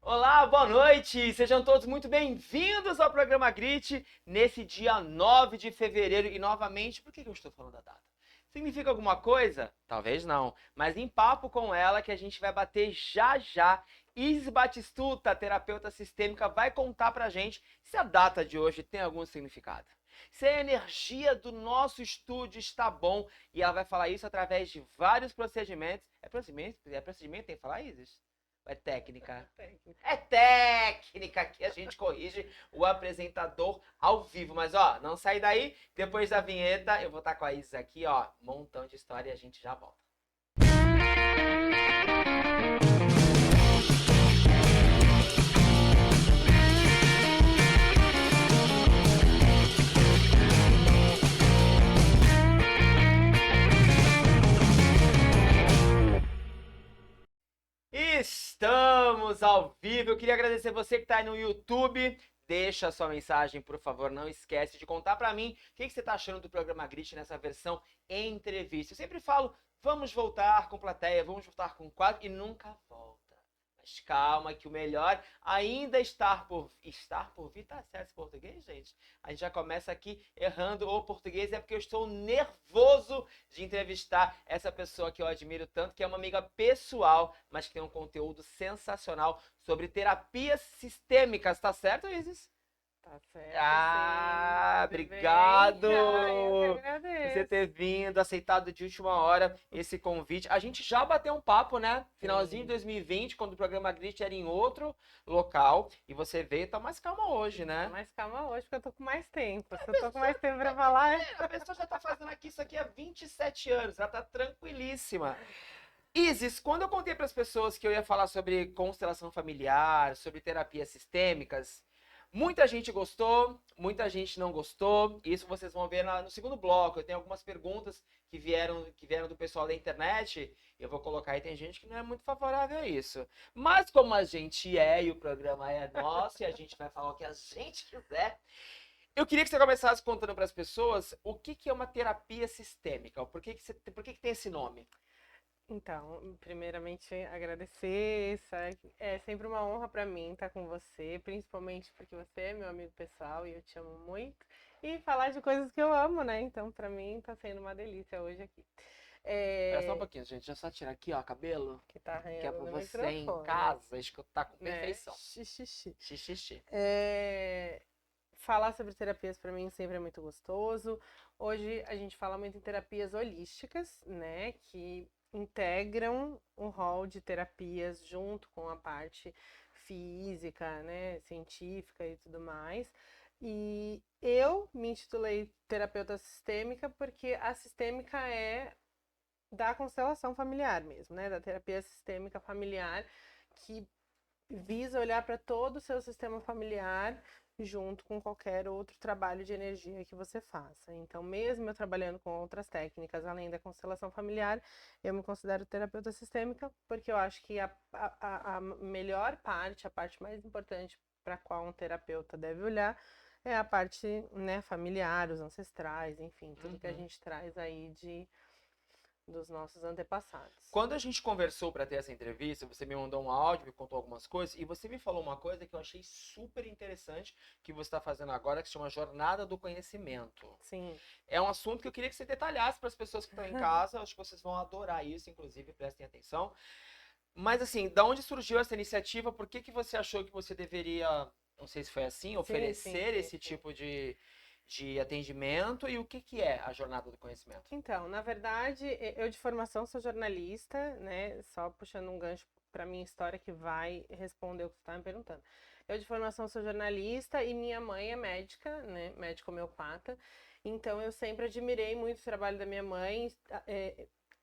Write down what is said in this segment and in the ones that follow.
Olá, boa noite! Sejam todos muito bem-vindos ao programa Grit nesse dia 9 de fevereiro. E novamente, por que eu estou falando da data? Significa alguma coisa? Talvez não, mas em papo com ela que a gente vai bater já já. Isis Batistuta, terapeuta sistêmica, vai contar pra gente se a data de hoje tem algum significado. Se a energia do nosso estúdio está bom, e ela vai falar isso através de vários procedimentos. É procedimento? É procedimento? Tem que falar, Isis? É técnica. É técnica que a gente corrige o apresentador ao vivo. Mas, ó, não sai daí. Depois da vinheta, eu vou estar com a Isis aqui, ó. Montão de história e a gente já volta. Estamos ao vivo. Eu queria agradecer você que está aí no YouTube. Deixa a sua mensagem, por favor. Não esquece de contar para mim o que você está achando do programa Grit nessa versão entrevista. Eu sempre falo, vamos voltar com plateia, vamos voltar com quadro e nunca volta. Mas calma que o melhor ainda está por vir. Tá certo esse português, gente? A gente já começa aqui errando o português. É porque eu estou nervoso de entrevistar essa pessoa que eu admiro tanto, que é uma amiga pessoal, mas que tem um conteúdo sensacional sobre terapias sistêmicas. Tá certo, Isis? Tá certo, Ah, sim. Tudo obrigado bem? Eu que por você agradeço. ter vindo, aceitado de última hora esse convite. A gente já bateu um papo, né? Finalzinho de Sim. 2020, quando o programa Grit era em outro local. E você veio, tá mais calma hoje, Tá né? mais calma hoje, porque eu tô com mais tempo. Se eu tô com mais tempo pra falar, A pessoa já tá fazendo aqui isso aqui há 27 anos, ela tá tranquilíssima. Isis, quando eu contei para as pessoas que eu ia falar sobre constelação familiar, sobre terapias sistêmicas, muita gente gostou, muita gente não gostou. Isso vocês vão ver no segundo bloco. Eu tenho algumas perguntas que vieram do pessoal da internet. Eu vou colocar aí, tem gente que não é muito favorável a isso. Mas como a gente é e o programa é nosso e a gente vai falar o que a gente quiser, eu queria que você começasse contando para as pessoas o que é uma terapia sistêmica, por que tem esse nome. então, primeiramente agradecer. É sempre uma honra pra mim estar com você, principalmente porque você é meu amigo pessoal e eu te amo muito. E falar de coisas que eu amo, né? Então, pra mim, tá sendo uma delícia hoje aqui. Espera só um É, pouquinho, gente. Já só tirar aqui, ó, cabelo. que tá Que é arranhando pra no você em microfone, casa escutar com né? perfeição. Xixi. Xixi. É, Falar sobre terapias para mim sempre é muito gostoso. Hoje a gente fala muito em terapias holísticas, né, que integram um rol de terapias junto com a parte física, né, científica e tudo mais. E eu me intitulei terapeuta sistêmica porque a sistêmica é da constelação familiar mesmo, né, da terapia sistêmica familiar que visa olhar para todo o seu sistema familiar junto com qualquer outro trabalho de energia que você faça. Então, mesmo eu trabalhando com outras técnicas além da constelação familiar, eu me considero terapeuta sistêmica porque eu acho que a melhor parte, a parte mais importante para qual um terapeuta deve olhar é a parte, né, familiar, os ancestrais, enfim, tudo que a Uhum. gente traz aí dos nossos antepassados. Quando a gente conversou para ter essa entrevista, você me mandou um áudio, me contou algumas coisas, e você me falou uma coisa que eu achei super interessante que você está fazendo agora, que se chama Jornada do Conhecimento. Sim. É um assunto que eu queria que você detalhasse para as pessoas que estão em casa. Acho que vocês vão adorar isso, inclusive, prestem atenção. Mas assim, da onde surgiu essa iniciativa? Por que você achou que você deveria, não sei se foi assim, Sim, sim, oferecer sim, esse sim. tipo de atendimento? E o que é a jornada do conhecimento? Então, na verdade, eu de formação sou jornalista, né? Só puxando um gancho para minha história que vai responder o que você estava me perguntando. Eu de formação sou jornalista e minha mãe é médica, né? Médica homeopata. Então, eu sempre admirei muito o trabalho da minha mãe.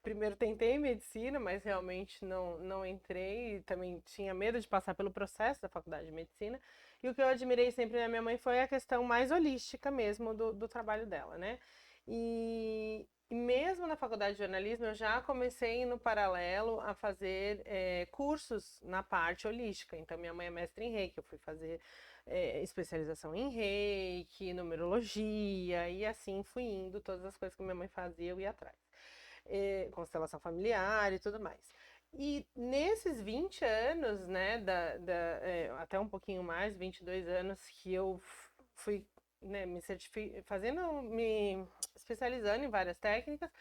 Primeiro tentei medicina, mas realmente não entrei. E também tinha medo de passar pelo processo da faculdade de medicina. E o que eu admirei sempre na minha mãe foi a questão mais holística mesmo do trabalho dela, né? E mesmo na faculdade de jornalismo, eu já comecei no paralelo a fazer cursos na parte holística. Então, minha mãe é mestre em reiki, eu fui fazer especialização em reiki, numerologia, e assim fui indo. Todas as coisas que minha mãe fazia, eu ia atrás. Constelação familiar e tudo mais. E nesses 20 anos, né, até um pouquinho mais, 22 anos, que eu fui, né, me especializando em várias técnicas,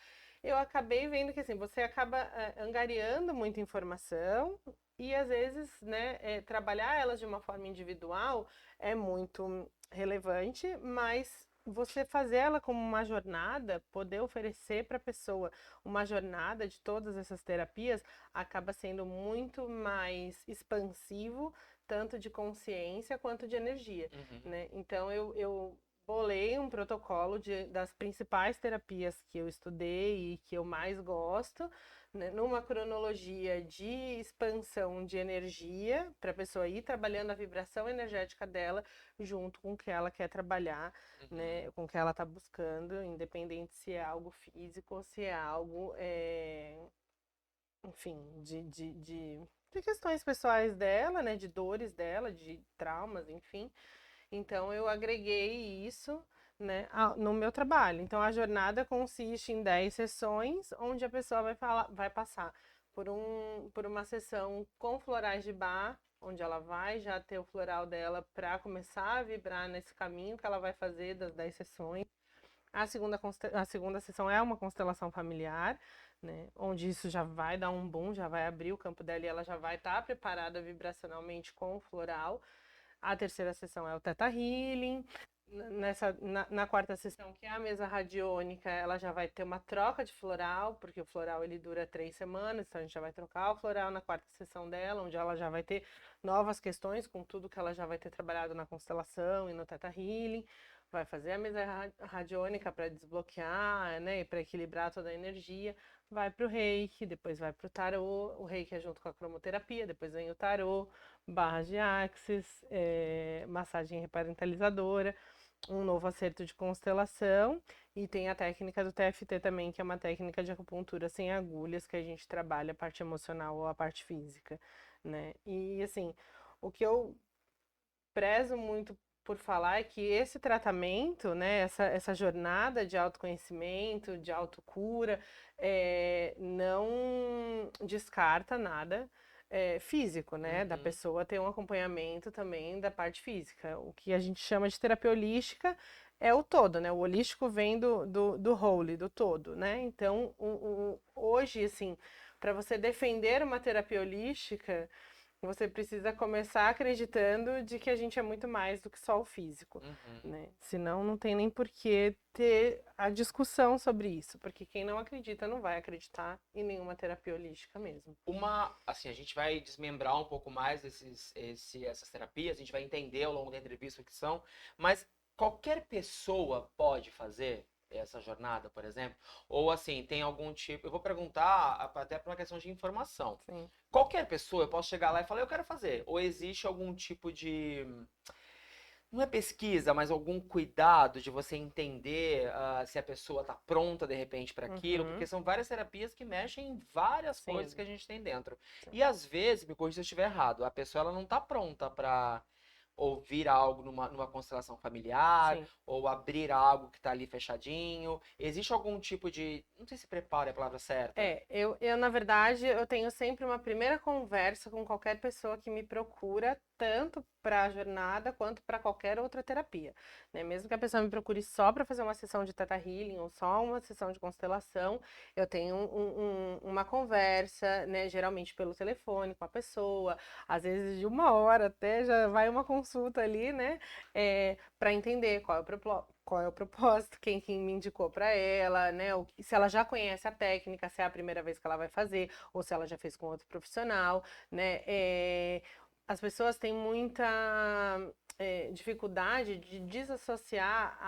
eu acabei vendo que assim, você acaba angariando muita informação e às vezes, né, trabalhar elas de uma forma individual é muito relevante, mas você fazer ela como uma jornada, poder oferecer para a pessoa uma jornada de todas essas terapias, acaba sendo muito mais expansivo, tanto de consciência quanto de energia, né? Então eu bolei um protocolo das principais terapias que eu estudei e que eu mais gosto, né, numa cronologia de expansão de energia, para a pessoa ir trabalhando a vibração energética dela junto com o que ela quer trabalhar, né, com o que ela está buscando, independente se é algo físico ou se é algo, enfim, de questões pessoais dela, né, de dores dela, de traumas, enfim. Então eu agreguei isso, né, no meu trabalho. Então a jornada consiste em 10 sessões, onde a pessoa vai passar por uma sessão com florais de Bach, onde ela vai já ter o floral dela para começar a vibrar nesse caminho que ela vai fazer das 10 sessões. A segunda sessão é uma constelação familiar, né, onde isso já vai dar um boom, já vai abrir o campo dela e ela já vai estar preparada vibracionalmente com o floral. A terceira sessão é o Theta Healing. Na quarta sessão, que é a mesa radiônica, ela já vai ter uma troca de floral, porque o floral ele dura 3 semanas, então a gente já vai trocar o floral na quarta sessão dela, onde ela já vai ter novas questões com tudo que ela já vai ter trabalhado na constelação e no Theta Healing. Vai fazer a mesa radiônica para desbloquear, né, e para equilibrar toda a energia. Vai para o Reiki, depois vai para o Tarô. O Reiki é junto com a cromoterapia, depois vem o Tarô, barras de axis, massagem reparentalizadora, um novo acerto de constelação e tem a técnica do TFT também, que é uma técnica de acupuntura sem agulhas, que a gente trabalha a parte emocional ou a parte física, né? E assim, o que eu prezo muito por falar é que esse tratamento, né, essa jornada de autoconhecimento, de autocura, não descarta nada físico, né, da pessoa ter um acompanhamento também da parte física. O que a gente chama de terapia holística é o todo, né, o holístico vem do whole, do todo, né, então hoje, assim, para você defender uma terapia holística, você precisa começar acreditando de que a gente é muito mais do que só o físico, né? Senão não tem nem por que ter a discussão sobre isso, porque quem não acredita não vai acreditar em nenhuma terapia holística mesmo. Assim, a gente vai desmembrar um pouco mais essas terapias, a gente vai entender ao longo da entrevista o que são, mas qualquer pessoa pode fazer essa jornada, por exemplo? Ou assim, tem algum tipo. Eu vou perguntar até por uma questão de informação. Sim. Qualquer pessoa, eu posso chegar lá e falar, eu quero fazer. Ou existe algum tipo de. Não é pesquisa, mas algum cuidado de você entender se a pessoa está pronta de repente para aquilo, porque são várias terapias que mexem em várias coisas que a gente tem dentro. Sim. E às vezes, me corrija se eu estiver errado, a pessoa ela não está pronta para ouvir algo numa constelação familiar, Sim. ou abrir algo que está ali fechadinho. Existe algum tipo de. Não sei se preparo é a palavra certa. Na verdade, eu tenho sempre uma primeira conversa com qualquer pessoa que me procura, tanto para a jornada quanto para qualquer outra terapia, né? Mesmo que a pessoa me procure só para fazer uma sessão de Theta Healing ou só uma sessão de constelação, eu tenho uma conversa, né? Geralmente pelo telefone com a pessoa, às vezes de 1 hora até já vai uma consulta ali, né? Para entender qual é o propósito, quem me indicou para ela, né? Se ela já conhece a técnica, se é a primeira vez que ela vai fazer, ou se ela já fez com outro profissional, né? As pessoas têm muita dificuldade de desassociar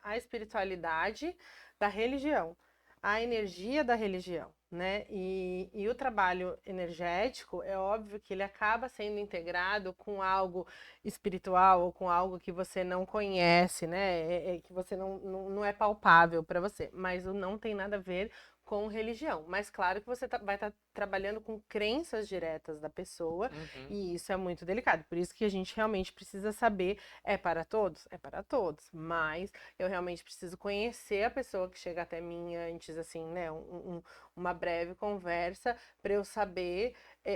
a espiritualidade da religião, a energia da religião, né? E o trabalho energético, é óbvio que ele acaba sendo integrado com algo espiritual ou com algo que você não conhece, né? Que você não é palpável para você, mas não tem nada a ver com religião. Mas claro que você vai estar trabalhando com crenças diretas da pessoa, e isso é muito delicado. Por isso que a gente realmente precisa saber, é para todos? É para todos. Mas eu realmente preciso conhecer a pessoa que chega até mim antes, assim, né? Uma breve conversa para eu saber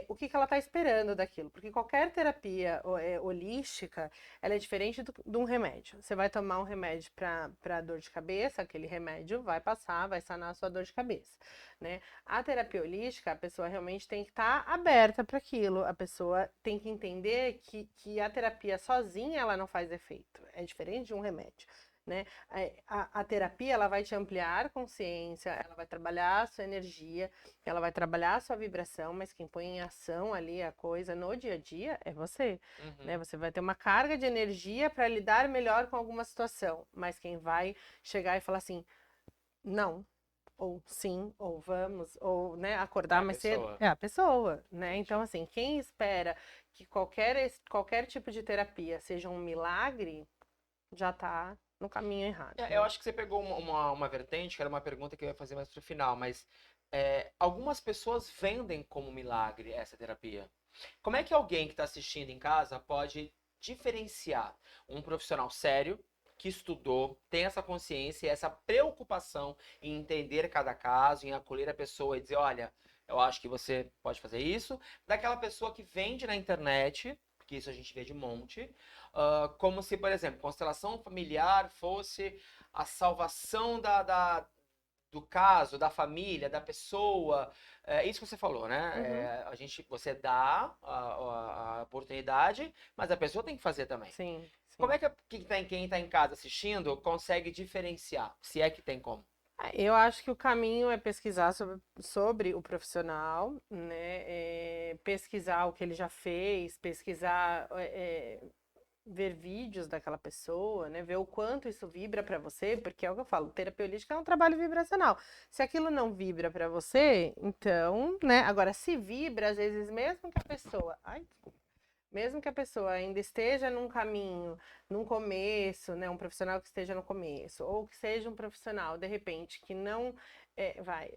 o que ela está esperando daquilo. Porque qualquer terapia holística, ela é diferente de um remédio. Você vai tomar um remédio para dor de cabeça, aquele remédio vai passar, vai sanar a sua dor de cabeça, né? A terapia holística, a pessoa realmente tem que estar aberta para aquilo. A pessoa tem que entender que a terapia sozinha ela não faz efeito. É diferente de um remédio. Né? A terapia ela vai te ampliar a consciência, ela vai trabalhar a sua energia, ela vai trabalhar a sua vibração, mas quem põe em ação ali a coisa no dia a dia é você. Né? Você vai ter uma carga de energia para lidar melhor com alguma situação, mas quem vai chegar e falar assim, não, ou sim, ou vamos, ou né, acordar mais cedo, é a pessoa, né? Então, assim, quem espera que qualquer tipo de terapia seja um milagre, já tá no caminho errado. Eu acho que você pegou uma vertente, que era uma pergunta que eu ia fazer mais pro final, mas algumas pessoas vendem como milagre essa terapia. Como é que alguém que está assistindo em casa pode diferenciar um profissional sério, que estudou, tem essa consciência, essa preocupação em entender cada caso, em acolher a pessoa e dizer, olha, eu acho que você pode fazer isso, daquela pessoa que vende na internet, porque isso a gente vê de monte, como se, por exemplo, constelação familiar fosse a salvação do caso, da família, da pessoa. É isso que você falou, né? Você dá a oportunidade, mas a pessoa tem que fazer também. Sim. Como é que quem está em casa assistindo consegue diferenciar, se é que tem como? Eu acho que o caminho é pesquisar sobre o profissional, né? Pesquisar o que ele já fez, pesquisar ver vídeos daquela pessoa, né? Ver o quanto isso vibra para você, porque é o que eu falo, terapia holística é um trabalho vibracional. Se aquilo não vibra para você, então, né? Agora, se vibra, às vezes, mesmo que a pessoa, mesmo que a pessoa ainda esteja num caminho, num começo, né? Um profissional que esteja no começo, ou que seja um profissional, de repente, que não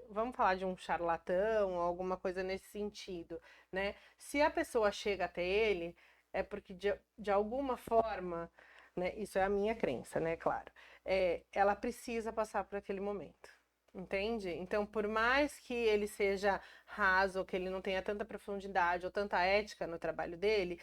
vamos falar de um charlatão ou alguma coisa nesse sentido, né? Se a pessoa chega até ele, é porque de alguma forma, né, isso é a minha crença, né, claro, ela precisa passar por aquele momento, entende? Então, por mais que ele seja raso, ou que ele não tenha tanta profundidade ou tanta ética no trabalho dele,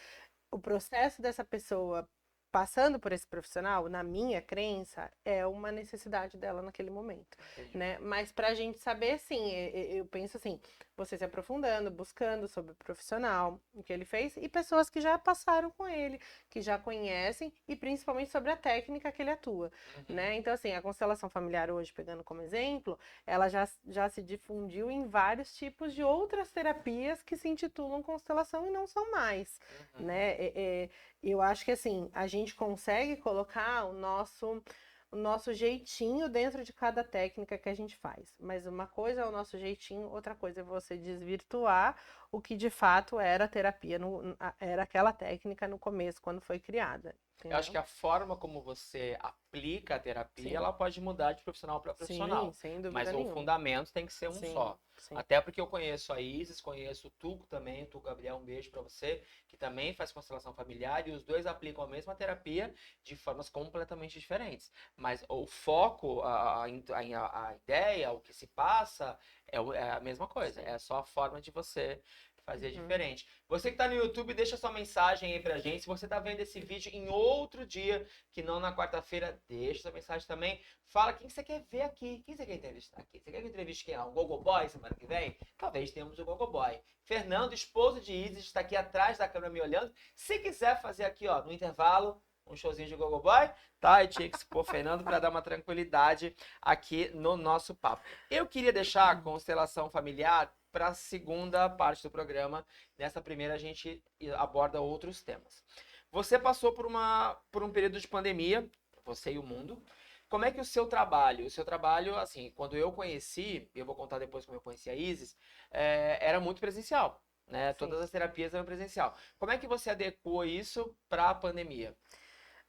o processo dessa pessoa passando por esse profissional, na minha crença, é uma necessidade dela naquele momento, né? Mas pra gente saber, sim, eu penso assim, você se aprofundando, buscando sobre o profissional, o que ele fez, e pessoas que já passaram com ele, que já conhecem, e principalmente sobre a técnica que ele atua, né? Então, assim, a constelação familiar hoje, pegando como exemplo, ela já se difundiu em vários tipos de outras terapias que se intitulam constelação e não são mais, né? Eu acho que, assim, a gente consegue colocar o nosso jeitinho dentro de cada técnica que a gente faz. Mas uma coisa é o nosso jeitinho, outra coisa é você desvirtuar o que de fato era a terapia, era aquela técnica no começo, quando foi criada. Entendeu? Eu acho que a forma como você aplica a terapia, ela pode mudar de profissional para profissional. Sim, sem dúvida mas nenhuma. O fundamento tem que ser um só. Sim. Até porque eu conheço a Isis, conheço o Tuco também, o Tuco Gabriel, um beijo para você, que também faz constelação familiar, e os dois aplicam a mesma terapia de formas completamente diferentes. Mas o foco, a ideia, o que se passa, é a mesma coisa. É só a forma de você fazer diferente. Você que está no YouTube, deixa sua mensagem aí pra gente. Se você está vendo esse vídeo em outro dia, que não na quarta-feira, deixa sua mensagem também. Fala quem você quer ver aqui. Quem você quer entrevistar aqui? Você quer que eu entreviste quem? O Gogo Boy semana que vem? Talvez tenhamos o Gogo Boy. Fernando, esposo de Isis, está aqui atrás da câmera me olhando. Se quiser fazer aqui, ó, no intervalo, um showzinho de Gogo Boy, tá? E tinha que se pôr Fernando para dar uma tranquilidade aqui no nosso papo. Eu queria deixar a constelação familiar para a segunda parte do programa. Nessa primeira a gente aborda outros temas. Você passou por um período de pandemia, você e o mundo. Como é que o seu trabalho, assim, quando eu conheci, eu vou contar depois como eu conheci a Isis, era muito presencial, né? Sim. Todas as terapias eram presencial. Como é que você adequou isso para a pandemia?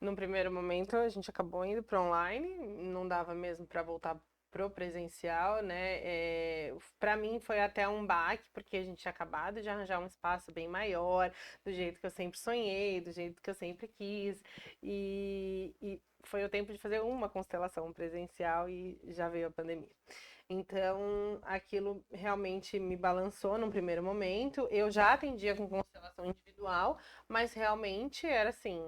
Num primeiro momento, a gente acabou indo para online, não dava mesmo para voltar pro presencial, né? Para mim foi até um baque, porque a gente tinha acabado de arranjar um espaço bem maior, do jeito que eu sempre sonhei, do jeito que eu sempre quis. E foi o tempo de fazer uma constelação presencial e já veio a pandemia. Então, aquilo realmente me balançou num primeiro momento. Eu já atendia com constelação individual, mas realmente era assim,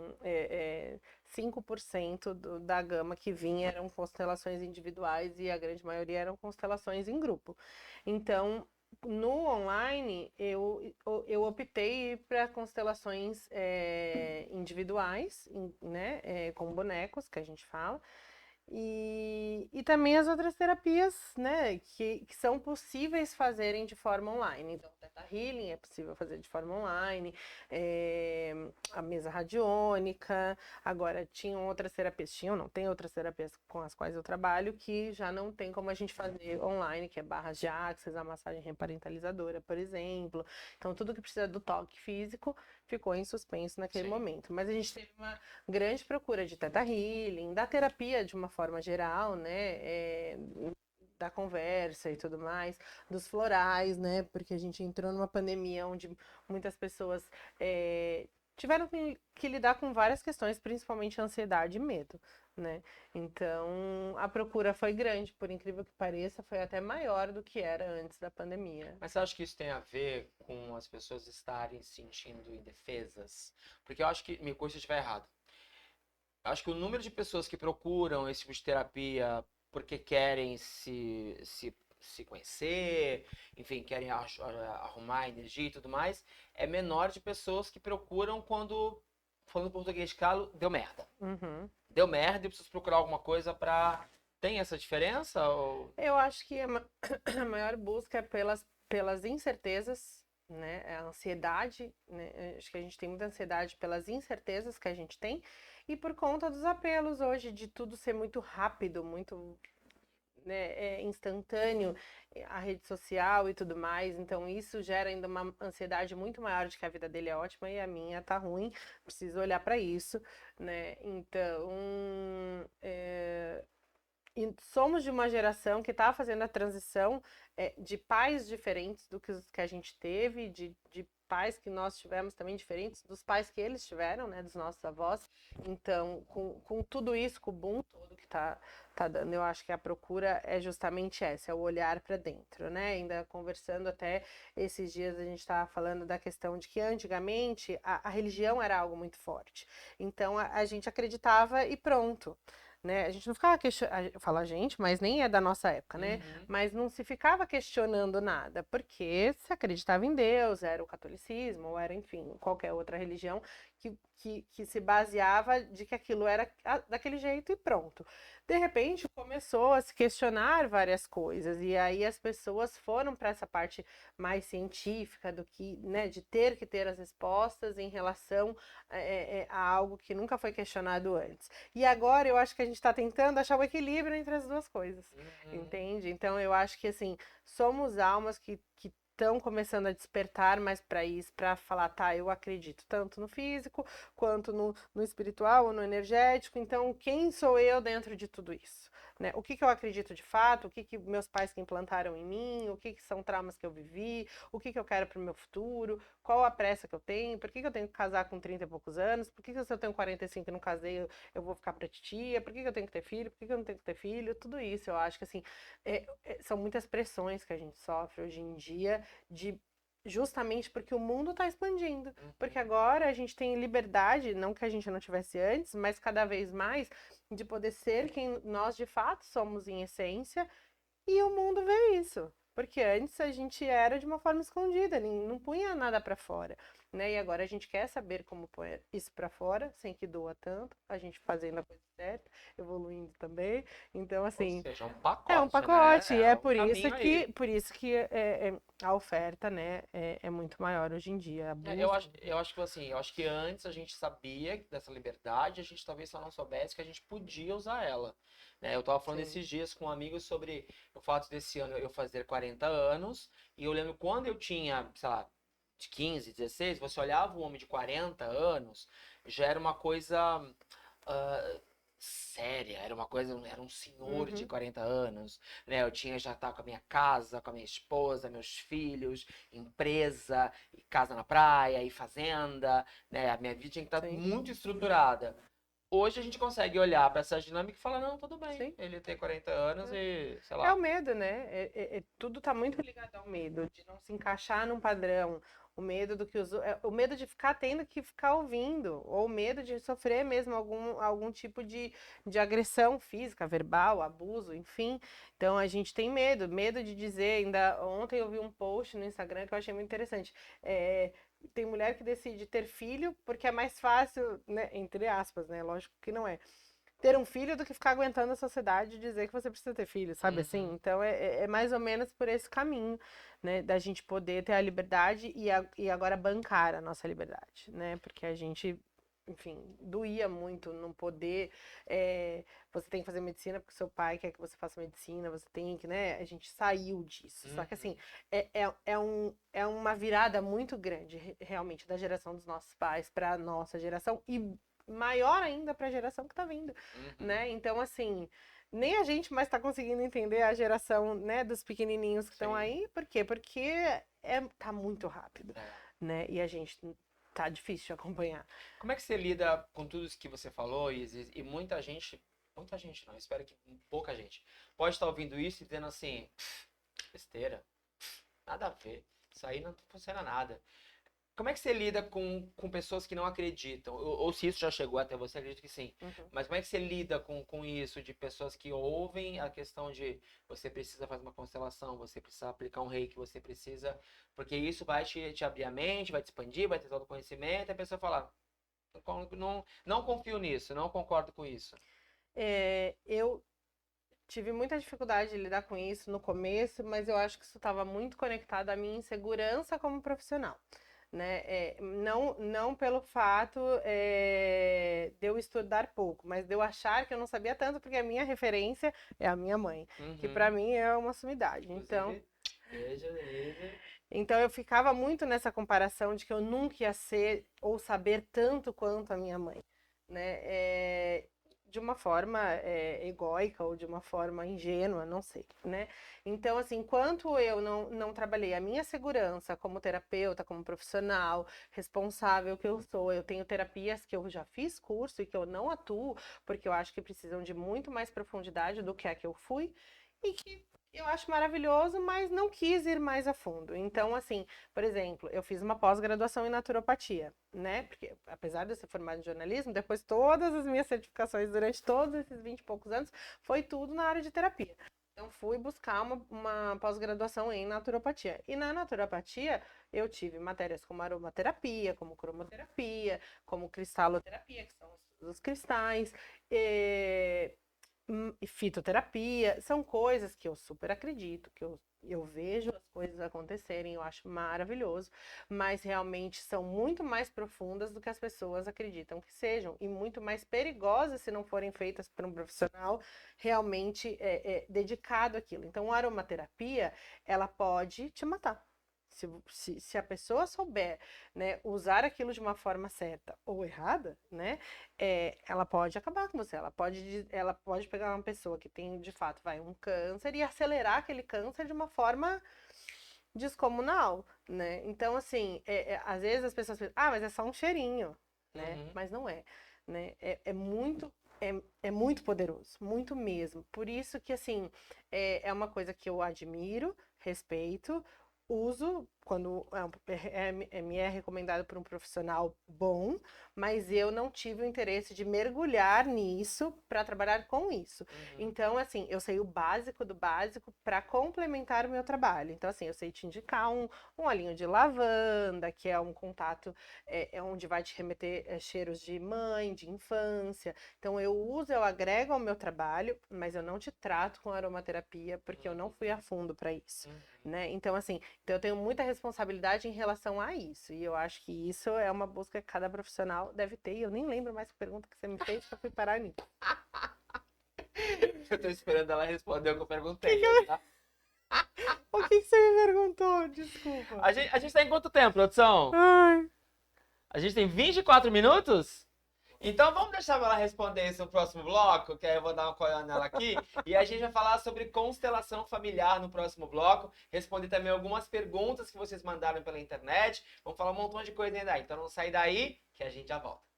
5% da gama que vinha eram constelações individuais e a grande maioria eram constelações em grupo. Então, no online, eu optei para constelações individuais, né, com bonecos, que a gente fala, e também as outras terapias, né, que são possíveis fazerem de forma online. Então, o Theta Healing é possível fazer de forma online, a mesa radiônica, agora tinham outras terapias, não, tem outras terapias com as quais eu trabalho que já não tem como a gente fazer online, que é barras de axis, a massagem reparentalizadora, por exemplo. Então, tudo que precisa do toque físico ficou em suspenso naquele momento. Mas a gente teve uma grande procura de Theta Healing, da terapia de uma forma geral, né? Da conversa e tudo mais, dos florais, né? Porque a gente entrou numa pandemia onde muitas pessoas tiveram que lidar com várias questões, principalmente ansiedade e medo, né? Então, a procura foi grande, por incrível que pareça, foi até maior do que era antes da pandemia. Mas você acha que isso tem a ver com as pessoas estarem se sentindo indefesas? Porque eu acho que, me corrija se eu estiver errado, eu acho que o número de pessoas que procuram esse tipo de terapia porque querem se conhecer, enfim, querem arrumar energia e tudo mais, é menor de pessoas que procuram quando, falando português calo, deu merda. Uhum. Deu merda e preciso procurar alguma coisa pra... Tem essa diferença? Ou... Eu acho que a maior busca é pelas incertezas, né? A ansiedade, né? Acho que a gente tem muita ansiedade pelas incertezas que a gente tem e por conta dos apelos hoje de tudo ser muito rápido, muito, né, instantâneo, a rede social e tudo mais. Então isso gera ainda uma ansiedade muito maior de que a vida dele é ótima e a minha tá ruim. Preciso olhar para isso, né? Então, e somos de uma geração que está fazendo a transição de pais diferentes do que os que a gente teve, de pais que nós tivemos também diferentes dos pais que eles tiveram, né, dos nossos avós. Então, com tudo isso, com o boom todo que tá dando, eu acho que a procura é justamente essa, é o olhar para dentro, né? Ainda conversando até esses dias, a gente estava falando da questão de que antigamente a religião era algo muito forte. Então, a gente acreditava e pronto. Né? A gente não ficava questionando, fala a gente, mas nem é da nossa época, né? Uhum. Mas não se ficava questionando nada, porque se acreditava em Deus, era o catolicismo, ou era, enfim, qualquer outra religião que se baseava de que aquilo era daquele jeito e pronto. De repente começou a se questionar várias coisas, e aí as pessoas foram para essa parte mais científica do que, né, de ter que ter as respostas em relação a algo que nunca foi questionado antes. E agora eu acho que a gente está tentando achar o equilíbrio entre as duas coisas, entende? Então eu acho que assim, somos almas que estão começando a despertar mais para isso, para falar, tá, eu acredito tanto no físico, quanto no espiritual ou no energético, então quem sou eu dentro de tudo isso? Né? O que eu acredito de fato, o que meus pais que implantaram em mim, o que são traumas que eu vivi, o que eu quero para o meu futuro, qual a pressa que eu tenho, por que eu tenho que casar com 30 e poucos anos, por que se eu tenho 45 e não casei, eu vou ficar pra titia, por que eu tenho que ter filho, por que eu não tenho que ter filho, tudo isso, eu acho que assim, são muitas pressões que a gente sofre hoje em dia, justamente porque o mundo está expandindo, porque agora a gente tem liberdade, não que a gente não tivesse antes, mas cada vez mais, de poder ser quem nós de fato somos em essência, e o mundo vê isso. Porque antes a gente era de uma forma escondida, não punha nada para fora, né? E agora a gente quer saber como pôr isso para fora, sem que doa tanto, a gente fazendo a coisa certa, evoluindo também. Então, assim, Ou seja, um é um pacote, né? pacote, e é Um caminho aí. por isso que a oferta, né, é muito maior hoje em dia. A busca. Eu acho que assim, eu acho que antes a gente sabia dessa liberdade, a gente talvez só não soubesse que a gente podia usar ela. Né? Eu tava falando Sim. esses dias com um amigo sobre o fato desse ano eu fazer 40 anos, e eu lembro quando eu tinha, sei lá, de 15, 16, você olhava um homem de 40 anos, já era uma coisa. ah, séria, era uma coisa, era um senhor de Uhum. 40 anos, né? Eu tinha já estar com a minha casa, com a minha esposa, meus filhos, empresa, e casa na praia, e fazenda, né? A minha vida tinha que estar Sim, muito estruturada. Hoje a gente consegue olhar para essa dinâmica e falar, não, tudo bem, sim. ele tem 40 anos e, sei É o lá. medo, né? Tudo tá muito ligado ao medo de não se encaixar num padrão. O medo do que o medo de ficar tendo que ficar ouvindo, ou o medo de sofrer mesmo algum tipo de agressão física, verbal, abuso, enfim. Então a gente tem medo de dizer. Ainda ontem eu vi um post no Instagram que eu achei muito interessante. É, tem mulher que decide ter filho porque é mais fácil, né? Entre aspas, né? Lógico que não é ter um filho do que ficar aguentando a sociedade dizer que você precisa ter filho, sabe assim? Uhum. Então é mais ou menos por esse caminho, né? Da gente poder ter a liberdade e agora bancar a nossa liberdade, né? Porque a gente, enfim, doía muito não poder. Você tem que fazer medicina porque seu pai quer que você faça medicina, você tem que, né? A gente saiu disso. Só que assim, Uhum. é uma virada muito grande, realmente, da geração dos nossos pais para a nossa geração e maior ainda para a geração que está vindo, Uhum. né? Então, assim, nem a gente mais está conseguindo entender a geração, né, dos pequenininhos que estão Sim. aí. Por quê? Porque tá muito rápido, É. né? E a gente tá difícil de acompanhar. Como é que você lida com tudo isso que você falou, Isis? E muita gente não, espero que pouca gente, pode estar ouvindo isso e dizendo assim, besteira, nada a ver, isso aí não funciona nada. Como é que você lida com pessoas que não acreditam? Ou se isso já chegou até você, acredito que sim. Uhum. Mas como é que você lida com isso, de pessoas que ouvem a questão de você precisa fazer uma constelação, você precisa aplicar um reiki, você precisa. Porque isso vai te abrir a mente, vai te expandir, vai ter todo o conhecimento, e a pessoa fala, não confio nisso, não concordo com isso. Eu tive muita dificuldade de lidar com isso no começo, mas eu acho que isso estava muito conectado à minha insegurança como profissional. Né? Não pelo fato de eu estudar pouco, mas de eu achar que eu não sabia tanto, porque a minha referência é a minha mãe, que para Uhum. mim é uma sumidade. Então, Inclusive, beijo, Denise. então eu ficava muito nessa comparação de que eu nunca ia ser ou saber tanto quanto a minha mãe, né? De uma forma egóica ou de uma forma ingênua, não sei, né? Então, assim, enquanto eu não trabalhei a minha segurança como terapeuta, como profissional responsável que eu sou, eu tenho terapias que eu já fiz curso e que eu não atuo, porque eu acho que precisam de muito mais profundidade do que a que eu fui, e que eu acho maravilhoso, mas não quis ir mais a fundo. Então, assim, por exemplo, eu fiz uma pós-graduação em naturopatia, né? Porque apesar de eu ser formada em jornalismo, depois todas as minhas certificações durante todos esses 20 e poucos anos foi tudo na área de terapia. Então, fui buscar uma pós-graduação em naturopatia. E na naturopatia, eu tive matérias como aromaterapia, como cromoterapia, como cristaloterapia, que são os cristais, e fitoterapia. São coisas que eu super acredito, que eu vejo as coisas acontecerem, eu acho maravilhoso, mas realmente são muito mais profundas do que as pessoas acreditam que sejam e muito mais perigosas se não forem feitas por um profissional realmente dedicado àquilo. Então, a aromaterapia, ela pode te matar. Se a pessoa souber, né, usar aquilo de uma forma certa ou errada, né, ela pode acabar com você. Ela pode pegar uma pessoa que tem, de fato, um câncer e acelerar aquele câncer de uma forma descomunal, né? Então, assim, às vezes as pessoas pensam, mas é só um cheirinho, né? Uhum. Mas não é, né? É muito poderoso, muito mesmo. Por isso que, assim, é uma coisa que eu admiro, respeito, uso quando me é recomendado por um profissional bom, mas eu não tive o interesse de mergulhar nisso para trabalhar com isso. Uhum. Então, assim, eu sei o básico do básico para complementar o meu trabalho. Então, assim, eu sei te indicar um olhinho de lavanda, que é um contato, onde vai te remeter cheiros de mãe, de infância. Então, eu agrego ao meu trabalho, mas eu não te trato com aromaterapia, porque eu não fui a fundo para isso. Uhum. Né? Então, assim, eu tenho muita responsabilidade em relação a isso. E eu acho que isso é uma busca que cada profissional deve ter. E eu nem lembro mais que pergunta que você me fez que eu fui parar nisso. Eu tô esperando ela responder o que eu Que perguntei, que tá? O que você me perguntou? Desculpa. A gente tá em quanto tempo, produção? Ai, A gente tem 24 minutos? Então vamos deixar ela responder isso no próximo bloco, que aí eu vou dar uma colhada nela aqui. E a gente vai falar sobre constelação familiar no próximo bloco. Responder também algumas perguntas que vocês mandaram pela internet. Vamos falar um montão de coisa ainda aí. Então não sai daí, que a gente já volta.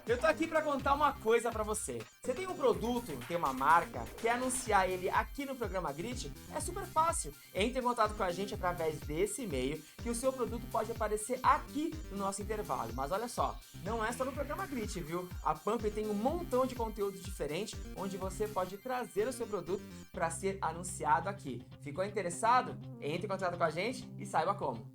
Eu tô aqui pra contar uma coisa pra você. Você tem um produto, tem uma marca, quer anunciar ele aqui no programa Grit? É super fácil. Entre em contato com a gente através desse e-mail, que o seu produto pode aparecer aqui no nosso intervalo. Mas olha só, não é só no programa Grit, viu? A Pump tem um montão de conteúdo diferente, onde você pode trazer o seu produto para ser anunciado aqui. Ficou interessado? Entre em contato com a gente e saiba como.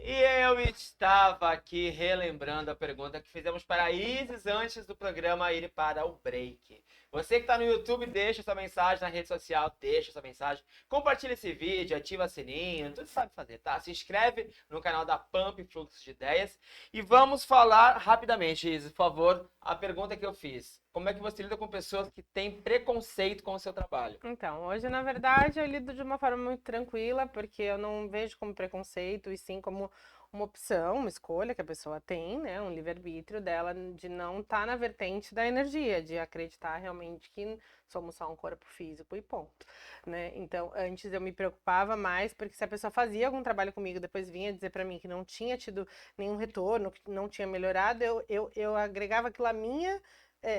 E eu estava aqui relembrando a pergunta que fizemos para a Isis antes do programa ir para o break. Você que está no YouTube, deixa sua mensagem na rede social, deixa sua mensagem, compartilha esse vídeo, ativa o sininho, tudo sabe fazer, tá? Se inscreve no canal da Pump Fluxo de Ideias e vamos falar rapidamente, Isis, por favor, a pergunta que eu fiz. Como é que você lida com pessoas que têm preconceito com o seu trabalho? Então, hoje, na verdade, eu lido de uma forma muito tranquila, porque eu não vejo como preconceito, e sim como uma opção, uma escolha que a pessoa tem, né? Um livre-arbítrio dela de não estar na vertente da energia, de acreditar realmente que somos só um corpo físico e ponto, né? Então, antes eu me preocupava mais, porque se a pessoa fazia algum trabalho comigo, depois vinha dizer pra mim que não tinha tido nenhum retorno, que não tinha melhorado, eu agregava aquilo à minha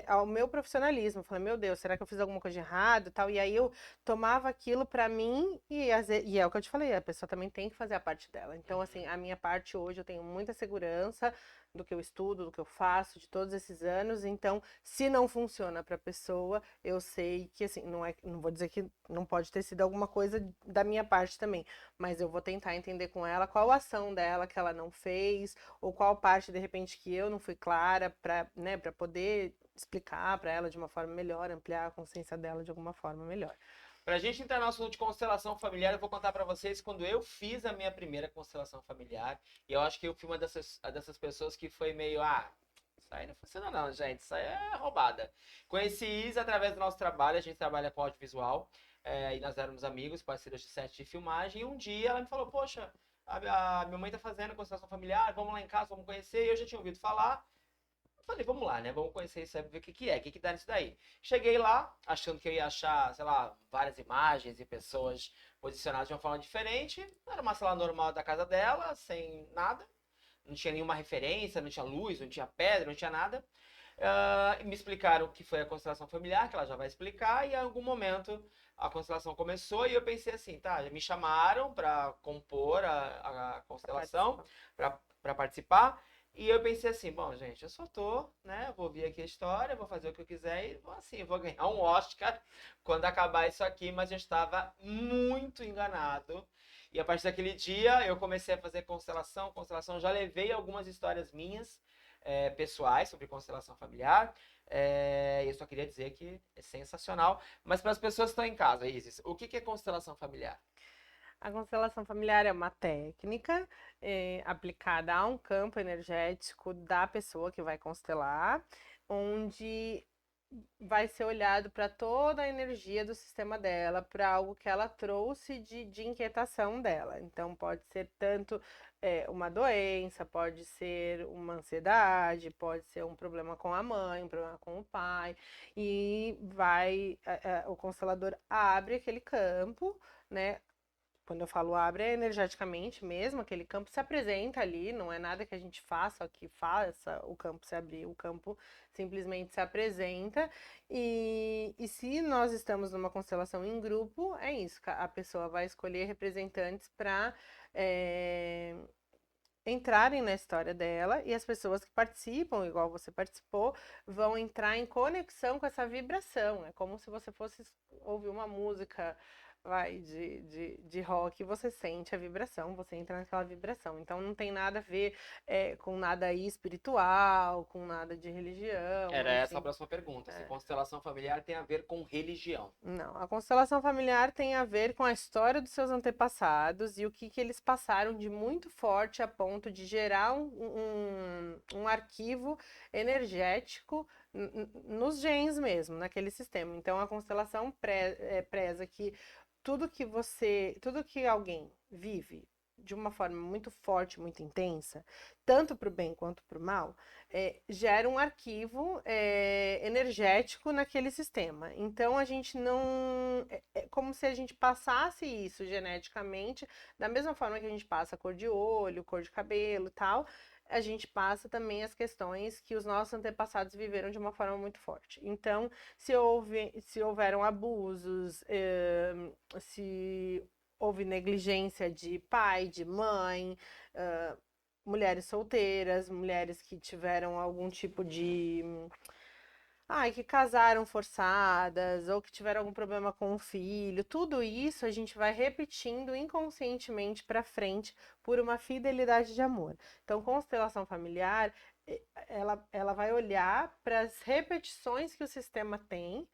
ao meu profissionalismo. Eu falei, meu Deus, será que eu fiz alguma coisa de errado, tal? E aí eu tomava aquilo pra mim e é o que eu te falei, a pessoa também tem que fazer a parte dela. Então, assim, a minha parte hoje eu tenho muita segurança do que eu estudo, do que eu faço, de todos esses anos. Então, se não funciona pra pessoa, eu sei que, assim, não vou dizer que não pode ter sido alguma coisa da minha parte também, mas eu vou tentar entender com ela qual a ação dela que ela não fez, ou qual parte, de repente, que eu não fui clara pra, né, pra poder explicar para ela de uma forma melhor, ampliar a consciência dela de alguma forma melhor. Pra gente entrar no assunto de constelação familiar, eu vou contar pra vocês quando eu fiz a minha primeira constelação familiar. E eu acho que eu fui uma dessas pessoas que foi meio, isso aí não funciona não, gente, isso aí é roubada. Conheci Isa através do nosso trabalho, a gente trabalha com audiovisual, e nós éramos amigos, parceiros de set de filmagem, e um dia ela me falou, poxa, a minha mãe tá fazendo constelação familiar, vamos lá em casa, vamos conhecer, e eu já tinha ouvido falar. Falei, vamos lá, né? Vamos conhecer isso aí, ver o que é, o que dá nisso daí. Cheguei lá, achando que eu ia achar, sei lá, várias imagens e pessoas posicionadas de uma forma diferente. Era uma sala normal da casa dela, sem nada. Não tinha nenhuma referência, não tinha luz, não tinha pedra, não tinha nada. E me explicaram o que foi a constelação familiar, que ela já vai explicar, e em algum momento a constelação começou e eu pensei assim, tá, me chamaram para compor a constelação, para participar. E eu pensei assim, bom, gente, eu só tô, né? Vou vir aqui a história, vou fazer o que eu quiser e vou assim, vou ganhar um Oscar quando acabar isso aqui, mas eu estava muito enganado. E a partir daquele dia eu comecei a fazer constelação, já levei algumas histórias minhas, pessoais sobre constelação familiar. Eu só queria dizer que é sensacional. Mas para as pessoas que estão em casa, Isis, o que é constelação familiar? A constelação familiar é uma técnica aplicada a um campo energético da pessoa que vai constelar, onde vai ser olhado para toda a energia do sistema dela, para algo que ela trouxe de inquietação dela. Então, pode ser tanto uma doença, pode ser uma ansiedade, pode ser um problema com a mãe, um problema com o pai, e o constelador abre aquele campo, né? Quando eu falo abre, é energeticamente mesmo, aquele campo se apresenta ali, não é nada que a gente faça, que faça o campo se abrir, o campo simplesmente se apresenta. E se nós estamos numa constelação em grupo, é isso, a pessoa vai escolher representantes para entrarem na história dela e as pessoas que participam, igual você participou, vão entrar em conexão com essa vibração. É como se você fosse ouvir uma música de rock, você sente a vibração, você entra naquela vibração. Então não tem nada a ver com nada aí espiritual, com nada de religião. Era enfim. essa a próxima pergunta. Se constelação familiar tem a ver com religião. Não, a constelação familiar tem a ver com a história dos seus antepassados e o que eles passaram de muito forte a ponto de gerar um arquivo energético nos genes mesmo, naquele sistema. Então a constelação preza que tudo que alguém vive de uma forma muito forte, muito intensa, tanto para o bem quanto para o mal, gera um arquivo energético naquele sistema. Então a gente não. É como se a gente passasse isso geneticamente, da mesma forma que a gente passa cor de olho, cor de cabelo e tal. A gente passa também as questões que os nossos antepassados viveram de uma forma muito forte. Então, se houveram abusos, se houve negligência de pai, de mãe, mulheres solteiras, mulheres que tiveram algum tipo de. Ai, que casaram forçadas, ou que tiveram algum problema com o filho, tudo isso a gente vai repetindo inconscientemente para frente por uma fidelidade de amor. Então, constelação familiar, ela vai olhar para as repetições que o sistema tem,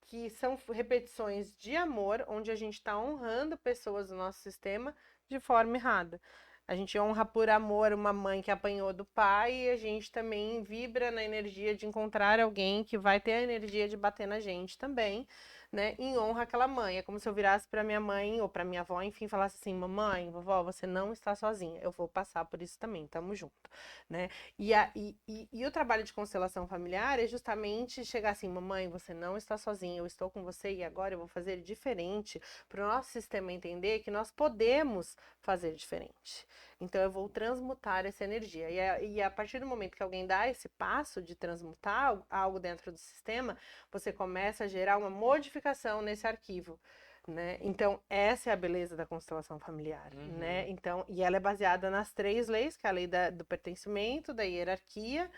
que são repetições de amor, onde a gente está honrando pessoas do nosso sistema de forma errada. A gente honra por amor uma mãe que apanhou do pai e a gente também vibra na energia de encontrar alguém que vai ter a energia de bater na gente também, né? Em honra àquela mãe. É como se eu virasse para minha mãe ou para minha avó, enfim, falasse assim: mamãe, vovó, você não está sozinha. Eu vou passar por isso também, tamo junto, né? E o trabalho de constelação familiar é justamente chegar assim: mamãe, você não está sozinha, eu estou com você e agora eu vou fazer diferente para o nosso sistema entender que nós podemos fazer diferente. Então eu vou transmutar essa energia. E a partir do momento que alguém dá esse passo de transmutar algo dentro do sistema, você começa a gerar uma modificação nesse arquivo. Né? Então, essa é a beleza da constelação familiar, né? Então, e ela é baseada nas 3 leis, que é a lei do pertencimento, da hierarquia.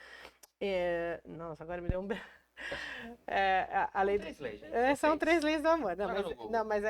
Nossa, agora me deu um. A São lei 3 leis, gente. são 3 leis do amor. Não, Joga mas, no Google. não, mas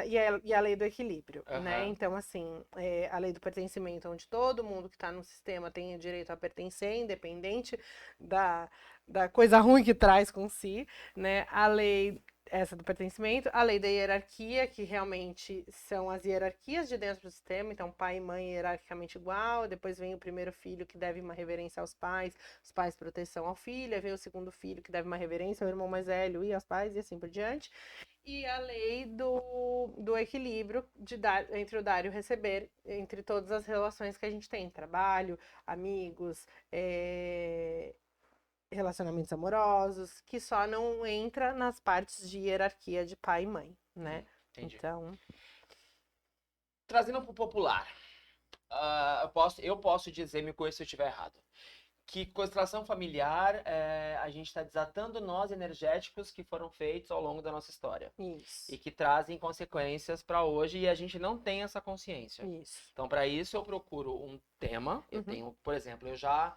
e a lei do equilíbrio, né? Aham. Então, assim, a lei do pertencimento, onde todo mundo que está no sistema tem o direito a pertencer, independente da, da coisa ruim que traz com si, né? A lei essa do pertencimento, a lei da hierarquia, que realmente são as hierarquias de dentro do sistema, então pai e mãe hierarquicamente igual, depois vem o primeiro filho que deve uma reverência aos pais, os pais proteção ao filho, aí vem o segundo filho que deve uma reverência ao irmão mais velho e aos pais e assim por diante. E a lei do equilíbrio entre o dar e o receber, entre todas as relações que a gente tem, trabalho, amigos, relacionamentos amorosos, que só não entra nas partes de hierarquia de pai e mãe, né? Entendi. Então, Trazendo para o popular, eu posso dizer, me corrija se eu estiver errado, que constelação familiar, a gente está desatando nós energéticos que foram feitos ao longo da nossa história. isso. E que trazem consequências para hoje e a gente não tem essa consciência. Isso. Então, para isso, eu procuro um tema. Eu tenho, por exemplo, eu já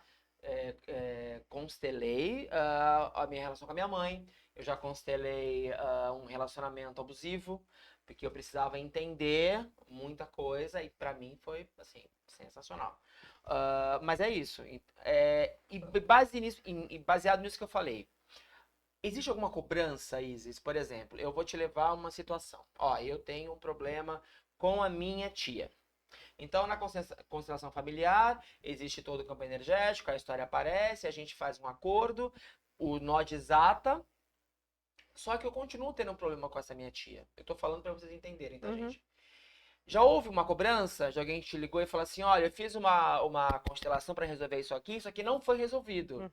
constelei a minha relação com a minha mãe, eu já constelei um relacionamento abusivo, porque eu precisava entender muita coisa e para mim foi, assim, sensacional. Mas é isso. Baseado nisso que eu falei, existe alguma cobrança, Isis? Por exemplo, eu vou te levar a uma situação. Ó, eu tenho um problema com a minha tia. Então, na constelação familiar, existe todo o campo energético, a história aparece, a gente faz um acordo, o nó desata. Só que eu continuo tendo um problema com essa minha tia. Eu tô falando para vocês entenderem, tá, gente? Já houve uma cobrança de alguém que te ligou e falou assim: olha, eu fiz uma constelação para resolver isso aqui não foi resolvido.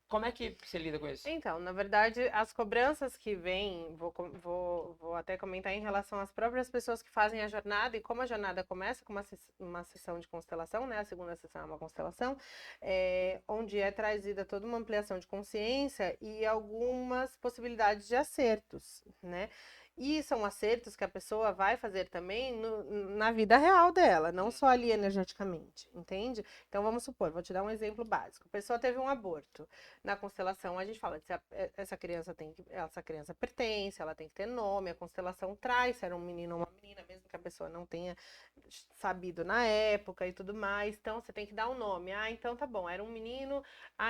Como é que você lida com isso? Então, na verdade, as cobranças que vêm, vou até comentar em relação às próprias pessoas que fazem a jornada e como a jornada começa com uma sessão de constelação, né? A segunda sessão é uma constelação, onde é trazida toda uma ampliação de consciência e algumas possibilidades de acertos, né? E são acertos que a pessoa vai fazer também na vida real dela, não só ali energeticamente, entende? Então vamos supor, vou te dar um exemplo básico. A pessoa teve um aborto. Na constelação a gente fala se essa criança pertence, ela tem que ter nome, a constelação traz se era um menino ou uma menina, mesmo que a pessoa não tenha sabido na época e tudo mais. Então você tem que dar um nome. Ah, então tá bom, era um menino,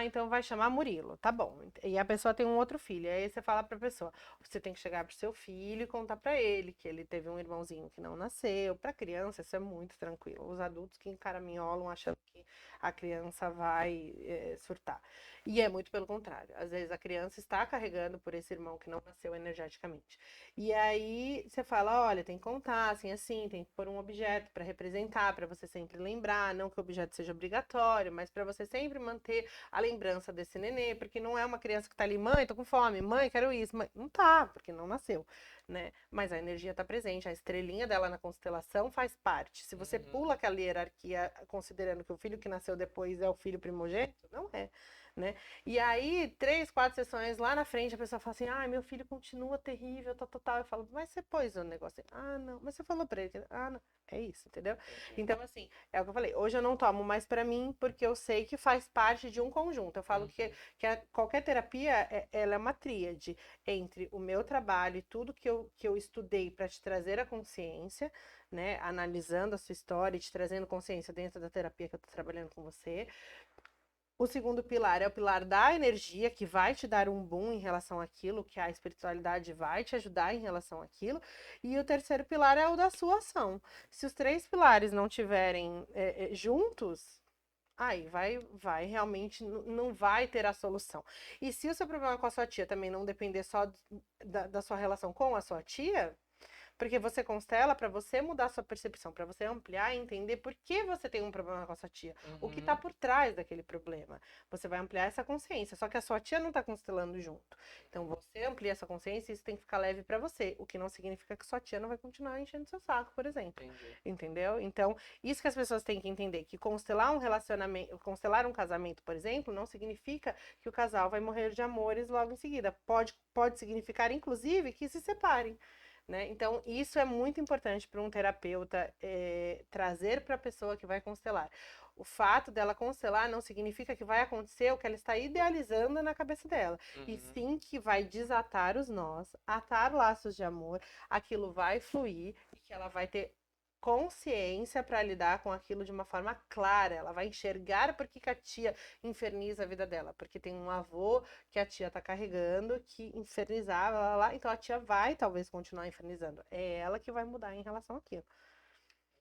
então vai chamar Murilo, tá bom. E a pessoa tem um outro filho. Aí você fala pra pessoa, você tem que chegar pro seu filho e contar pra ele que ele teve um irmãozinho que não nasceu. Pra criança isso é muito tranquilo. Os adultos que encaraminholam achando que a criança vai surtar. E é muito pelo contrário. Às vezes a criança está carregando por esse irmão que não nasceu energeticamente. E aí você fala, olha, tem que contar assim, tem que pôr um objeto para representar, para você sempre lembrar, não que o objeto seja obrigatório, mas para você sempre manter a lembrança desse nenê, porque não é uma criança que tá ali, mãe, tô com fome, mãe, quero isso, mãe. Não tá, porque não nasceu, né? Mas a energia tá presente, a estrelinha dela na constelação faz parte. Se você pula aquela hierarquia considerando que o filho que nasceu depois é o filho primogênito, não é. Né? E aí, 3, 4 sessões lá na frente, a pessoa fala assim: ai, meu filho continua terrível, tal. Eu falo, mas você pôs o negócio? Ah, não. Mas você falou pra ele? Ah, não. É isso, entendeu? Então, assim, é o que eu falei. Hoje eu não tomo mais pra mim, porque eu sei que faz parte de um conjunto. Eu falo que qualquer terapia, ela é uma tríade entre o meu trabalho e tudo que eu estudei pra te trazer a consciência, né? Analisando a sua história e te trazendo consciência dentro da terapia que eu tô trabalhando com você. O segundo pilar é o pilar da energia, que vai te dar um boom em relação àquilo, que a espiritualidade vai te ajudar em relação àquilo. E o terceiro pilar é o da sua ação. Se os 3 pilares não tiverem juntos, aí vai realmente, não vai ter a solução. E se o seu problema com a sua tia também não depender só da sua relação com a sua tia, porque você constela para você mudar sua percepção, para você ampliar e entender por que você tem um problema com a sua tia. O que está por trás daquele problema. Você vai ampliar essa consciência. Só que a sua tia não está constelando junto. Então você amplia essa consciência e isso tem que ficar leve para você. O que não significa que sua tia não vai continuar enchendo seu saco, por exemplo. Entendi. Entendeu? Então, isso que as pessoas têm que entender. Que constelar um relacionamento, constelar um casamento, por exemplo, não significa que o casal vai morrer de amores logo em seguida. Pode significar, inclusive, que se separem. Né? Então, isso é muito importante para um terapeuta trazer para a pessoa que vai constelar. O fato dela constelar não significa que vai acontecer o que ela está idealizando na cabeça dela. E sim que vai desatar os nós, atar laços de amor, aquilo vai fluir e que ela vai ter consciência para lidar com aquilo de uma forma clara. Ela vai enxergar por que a tia inferniza a vida dela. Porque tem um avô que a tia tá carregando, que infernizava, lá. Então a tia vai talvez continuar infernizando. É ela que vai mudar em relação àquilo.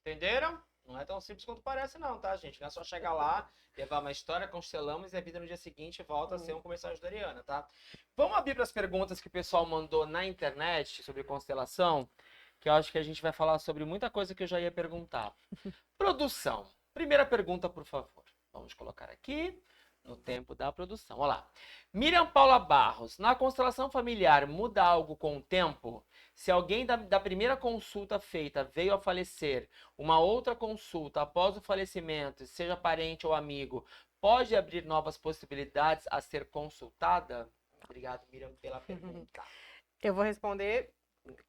Entenderam? Não é tão simples quanto parece não, tá, gente? Não é só chegar lá, levar uma história, constelamos e a vida no dia seguinte volta a ser um comercial de Doriana, tá? Vamos abrir para as perguntas que o pessoal mandou na internet sobre constelação, que eu acho que a gente vai falar sobre muita coisa que eu já ia perguntar. Produção. Primeira pergunta, por favor. Vamos colocar aqui no tempo da produção. Olha lá. Miriam Paula Barros. Na constelação familiar, muda algo com o tempo? Se alguém da primeira consulta feita veio a falecer, uma outra consulta após o falecimento, seja parente ou amigo, pode abrir novas possibilidades a ser consultada? Obrigado, Miriam, pela pergunta. Eu vou responder,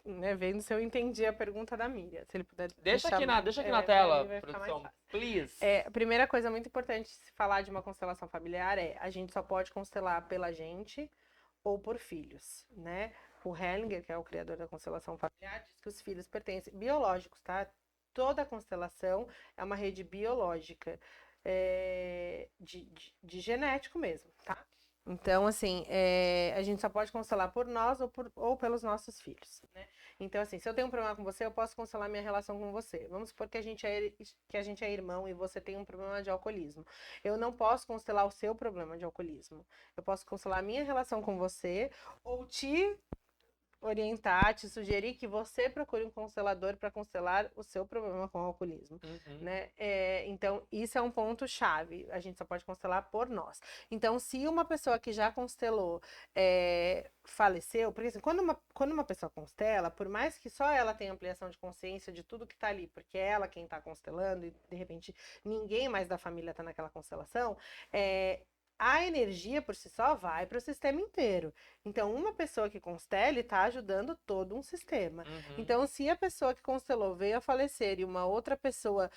né, vendo se eu entendi a pergunta da Miriam. Se ele puder deixa aqui na tela, produção, please. A primeira coisa muito importante se falar de uma constelação familiar é a gente só pode constelar pela gente ou por filhos, né? O Hellinger, que é o criador da constelação familiar, diz que os filhos pertencem biológicos, tá? Toda constelação é uma rede biológica, de genético mesmo, tá? Então, assim, a gente só pode constelar por nós ou pelos nossos filhos, né? Então, assim, se eu tenho um problema com você, eu posso constelar minha relação com você. Vamos supor que a gente é irmão e você tem um problema de alcoolismo. Eu não posso constelar o seu problema de alcoolismo. Eu posso constelar a minha relação com você ou te orientar, te sugerir que você procure um constelador para constelar o seu problema com o alcoolismo, né? Então, isso é um ponto chave. A gente só pode constelar por nós. Então, se uma pessoa que já constelou faleceu, porque assim, quando uma pessoa constela, por mais que só ela tenha ampliação de consciência de tudo que tá ali, porque é ela quem tá constelando e, de repente, ninguém mais da família tá naquela constelação, a energia por si só vai para o sistema inteiro. Então, uma pessoa que constele está ajudando todo um sistema. Então, se a pessoa que constelou veio a falecer e uma outra pessoa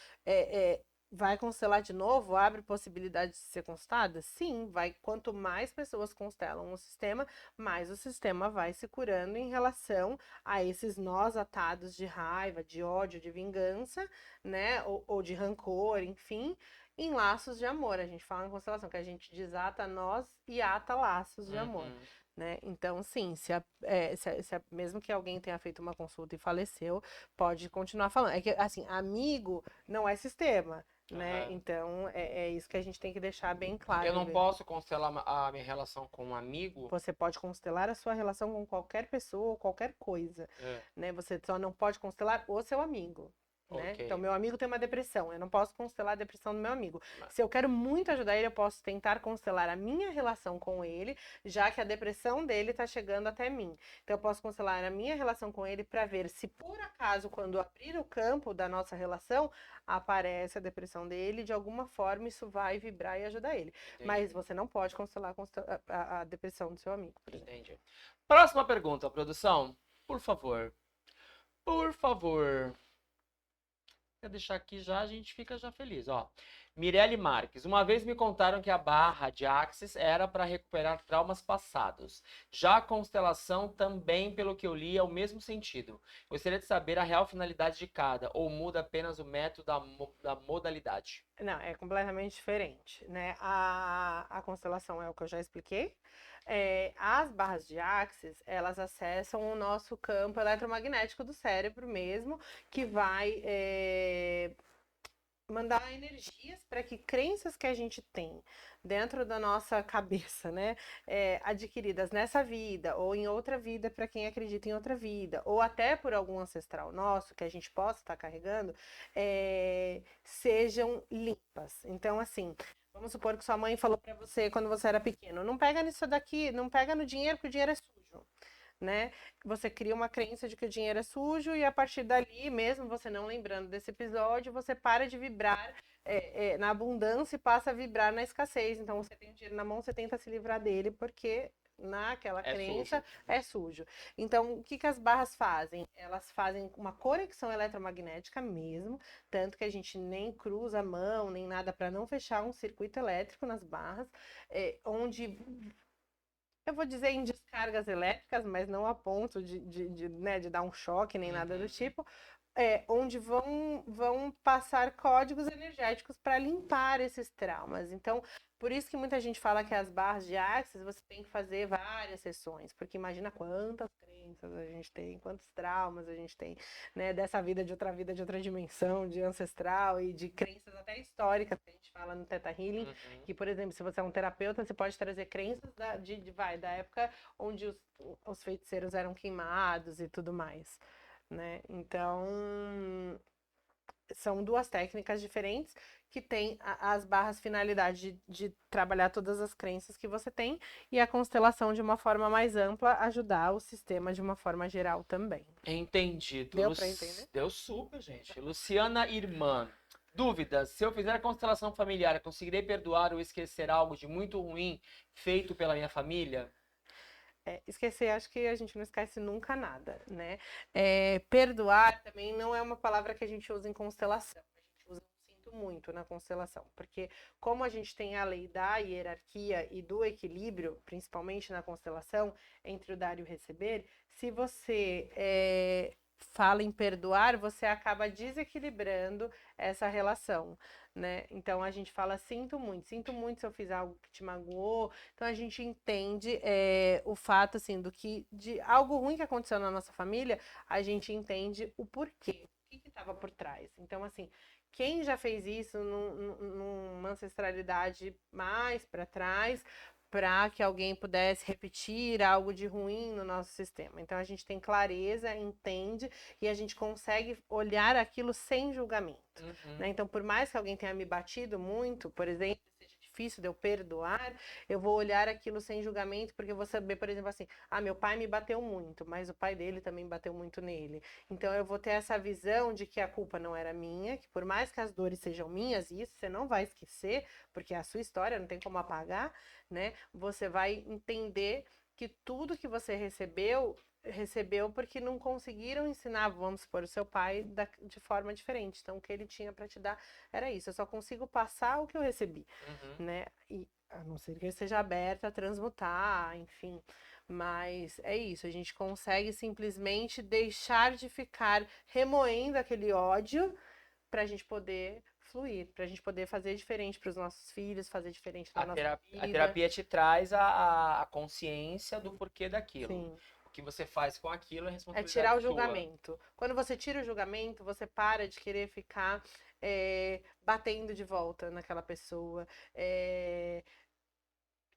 vai constelar de novo, abre possibilidade de ser constelada? Sim, vai. Quanto mais pessoas constelam o sistema, mais o sistema vai se curando em relação a esses nós atados de raiva, de ódio, de vingança, né? Ou de rancor, enfim, em laços de amor. A gente fala em constelação que a gente desata nós e ata laços de amor. Né? Então, sim, mesmo que alguém tenha feito uma consulta e faleceu, pode continuar falando. É que, assim, amigo não é sistema, né? Aham. Então, é isso que a gente tem que deixar bem claro. Eu não Vê. posso constelar a minha relação com um amigo? Você pode constelar a sua relação com qualquer pessoa ou qualquer coisa, É, né? Você só não pode constelar o seu amigo, né? Então, ok. meu amigo tem uma depressão, eu não posso constelar a depressão do meu amigo. Ma- Se eu quero muito ajudar ele, eu posso tentar constelar a minha relação com ele, já que a depressão dele está chegando até mim. Então, eu posso constelar a minha relação com ele para ver se, por acaso, quando abrir o campo da nossa relação, aparece a depressão dele, de alguma forma isso vai vibrar e ajudar ele. Mas Entendi. você não pode constelar a depressão do seu amigo, por exemplo. Entendi. Próxima pergunta, produção. Por favor. Por favor. Quer deixar aqui já, a gente fica já feliz, ó. Mirelle Marques. Uma vez me contaram que a barra de Axis era para recuperar traumas passados. Já a constelação também, pelo que eu li, é o mesmo sentido. Gostaria de saber a real finalidade de cada, ou muda apenas o método da modalidade? Não, é completamente diferente, né? A constelação é o que eu já expliquei. As barras de Axis, elas acessam o nosso campo eletromagnético do cérebro mesmo, que vai mandar energias para que crenças que a gente tem dentro da nossa cabeça, né, adquiridas nessa vida ou em outra vida, para quem acredita em outra vida, ou até por algum ancestral nosso que a gente possa estar carregando, sejam limpas. Então, assim, vamos supor que sua mãe falou para você quando você era pequeno: não pega nisso daqui, não pega no dinheiro, porque o dinheiro é sujo. Né? Você cria uma crença de que o dinheiro é sujo e a partir dali, mesmo você não lembrando desse episódio, você para de vibrar na abundância e passa a vibrar na escassez. Então, você tem o dinheiro na mão, você tenta se livrar dele porque naquela É sujo. crença é sujo. Então, o que que as barras fazem? Elas fazem uma conexão eletromagnética mesmo, tanto que a gente nem cruza a mão, nem nada para não fechar um circuito elétrico nas barras, onde eu vou dizer em descargas elétricas, mas não a ponto de dar um choque nem nada do Uhum. tipo, onde vão passar códigos energéticos para limpar esses traumas. Então, por isso que muita gente fala que as barras de Axis você tem que fazer várias sessões, porque imagina quantas crenças a gente tem, quantos traumas a gente tem, né, dessa vida, de outra dimensão, de ancestral e de crenças até históricas que a gente fala no Theta Healing. Uhum. Que, por exemplo, se você é um terapeuta, você pode trazer crenças da época onde os feiticeiros eram queimados e tudo mais, né? Então, são duas técnicas diferentes que têm as barras finalidade de trabalhar todas as crenças que você tem e a constelação de uma forma mais ampla ajudar o sistema de uma forma geral também. Entendido. Deu para entender? Deu super, gente. Luciana Irmã. Dúvidas. Se eu fizer constelação familiar, conseguirei perdoar ou esquecer algo de muito ruim feito pela minha família? Esquecer, acho que a gente não esquece nunca nada, né? Perdoar também não é uma palavra que a gente usa em constelação. A gente usa um sinto muito na constelação, porque como a gente tem a lei da hierarquia e do equilíbrio, principalmente na constelação, entre o dar e o receber, se você fala em perdoar, você acaba desequilibrando essa relação, né? Então a gente fala sinto muito se eu fiz algo que te magoou. Então a gente entende o fato assim de algo ruim que aconteceu na nossa família, a gente entende o porquê, o que estava por trás. Então assim, quem já fez isso numa ancestralidade mais para trás, para que alguém pudesse repetir algo de ruim no nosso sistema. Então a gente tem clareza, entende e a gente consegue olhar aquilo sem julgamento. Uhum. Né? Então, por mais que alguém tenha me batido muito, por exemplo, seja difícil de eu perdoar, eu vou olhar aquilo sem julgamento, porque eu vou saber, por exemplo, assim, meu pai me bateu muito, mas o pai dele também bateu muito nele. Então, eu vou ter essa visão de que a culpa não era minha, que por mais que as dores sejam minhas, e isso você não vai esquecer, porque é a sua história, não tem como apagar, né? Você vai entender que tudo que você recebeu porque não conseguiram ensinar, vamos supor, o seu pai de forma diferente. Então, o que ele tinha para te dar era isso. Eu só consigo passar o que eu recebi, né? E a não ser que eu esteja aberta a transmutar, enfim. Mas é isso, a gente consegue simplesmente deixar de ficar remoendo aquele ódio para a gente poder fluir, para a gente poder fazer diferente para os nossos filhos, fazer diferente na nossa A vida. terapia te traz a consciência do porquê daquilo. Sim. que você faz com aquilo é É responsabilidade tirar o sua. julgamento. Quando você tira o julgamento, você para de querer ficar batendo de volta naquela pessoa,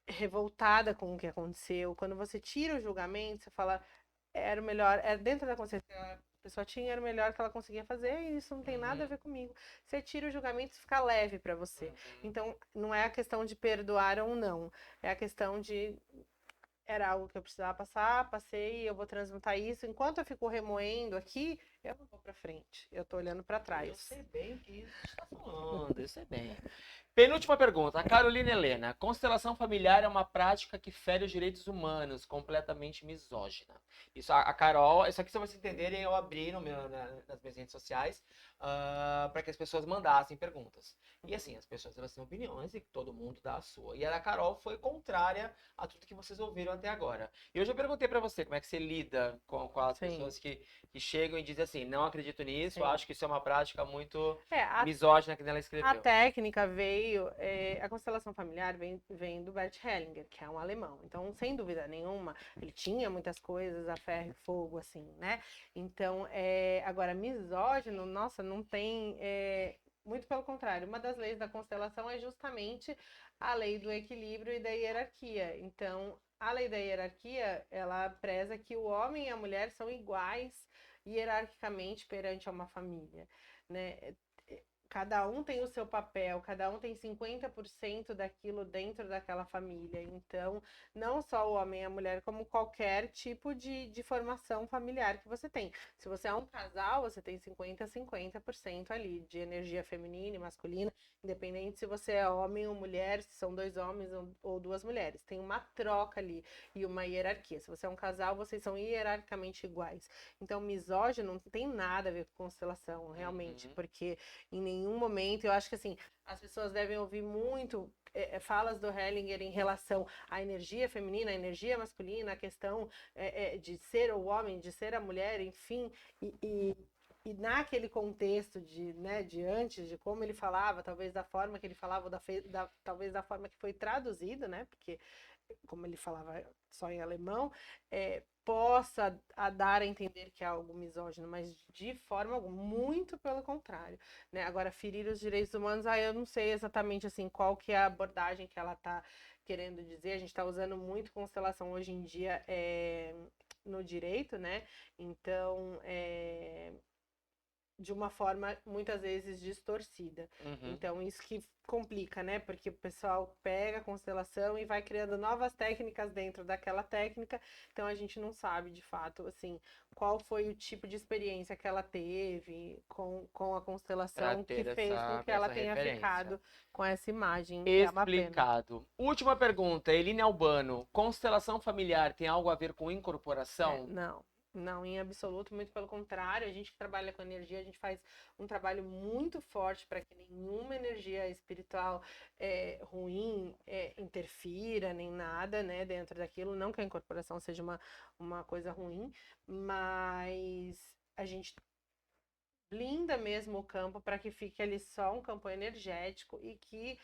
revoltada com o que aconteceu. Quando você tira o julgamento, você fala, era o melhor, era dentro da consciência que a pessoa tinha, era o melhor que ela conseguia fazer, e isso não tem nada a ver comigo. Você tira o julgamento e fica leve pra você. Então, não é a questão de perdoar ou não, é a questão de era algo que eu precisava passar, passei, eu vou transmutar isso. Enquanto eu fico remoendo aqui, eu não vou pra frente. Eu tô olhando pra trás. Eu sei bem o que você está falando, eu sei bem. Penúltima pergunta, a Carolina Helena. Constelação familiar é uma prática que fere os direitos humanos, completamente misógina. Isso, a Carol, isso aqui só vocês entenderem, eu abri nas minhas redes sociais para que as pessoas mandassem perguntas. E assim, as pessoas elas têm opiniões e todo mundo dá a sua. E a da Carol foi contrária a tudo que vocês ouviram até agora. E hoje eu perguntei para você como é que você lida com as Sim. pessoas que chegam e dizem assim, não acredito nisso, Sim. acho que isso é uma prática muito A misógina que ela A escreveu. técnica veio, a constelação familiar vem do Bert Hellinger, que é um alemão. Então, sem dúvida nenhuma, ele tinha muitas coisas a ferro e fogo, assim, né? Então, agora, misógino, nossa, não tem. Muito pelo contrário, uma das leis da constelação é justamente a lei do equilíbrio e da hierarquia. Então, a lei da hierarquia, ela preza que o homem e a mulher são iguais hierarquicamente perante a uma família, né? Cada um tem o seu papel, cada um tem 50% daquilo dentro daquela família. Então, não só o homem e a mulher, como qualquer tipo de formação familiar que você tem. Se você é um casal, você tem 50% ali de energia feminina e masculina, independente se você é homem ou mulher, se são dois homens ou duas mulheres. Tem uma troca ali e uma hierarquia. Se você é um casal, vocês são hierarquicamente iguais. Então, misógino não tem nada a ver com constelação, realmente, porque em nenhum momento, eu acho que assim, as pessoas devem ouvir muito falas do Hellinger em relação à energia feminina, à energia masculina, a questão de ser o homem, de ser a mulher, enfim, e naquele contexto de antes, de como ele falava, talvez da forma que ele falava, talvez da forma que foi traduzido, né? Porque como ele falava só em alemão, possa dar a entender que é algo misógino, mas de forma alguma, muito pelo contrário, né? Agora, ferir os direitos humanos, eu não sei exatamente assim qual que é a abordagem que ela está querendo dizer. A gente está usando muito constelação hoje em dia no direito, né? Então, de uma forma muitas vezes distorcida. Então, isso que complica, né? Porque o pessoal pega a constelação e vai criando novas técnicas dentro daquela técnica. Então, a gente não sabe, de fato, assim, qual foi o tipo de experiência que ela teve com a constelação que fez com que ela tenha ficado com essa imagem. Explicado. Última pergunta, Eline Albano. Constelação familiar tem algo a ver com incorporação? Não. Não, em absoluto, muito pelo contrário. A gente que trabalha com energia, a gente faz um trabalho muito forte para que nenhuma energia espiritual ruim interfira, nem nada, né, dentro daquilo. Não que a incorporação seja uma coisa ruim, mas a gente blinda mesmo o campo para que fique ali só um campo energético e que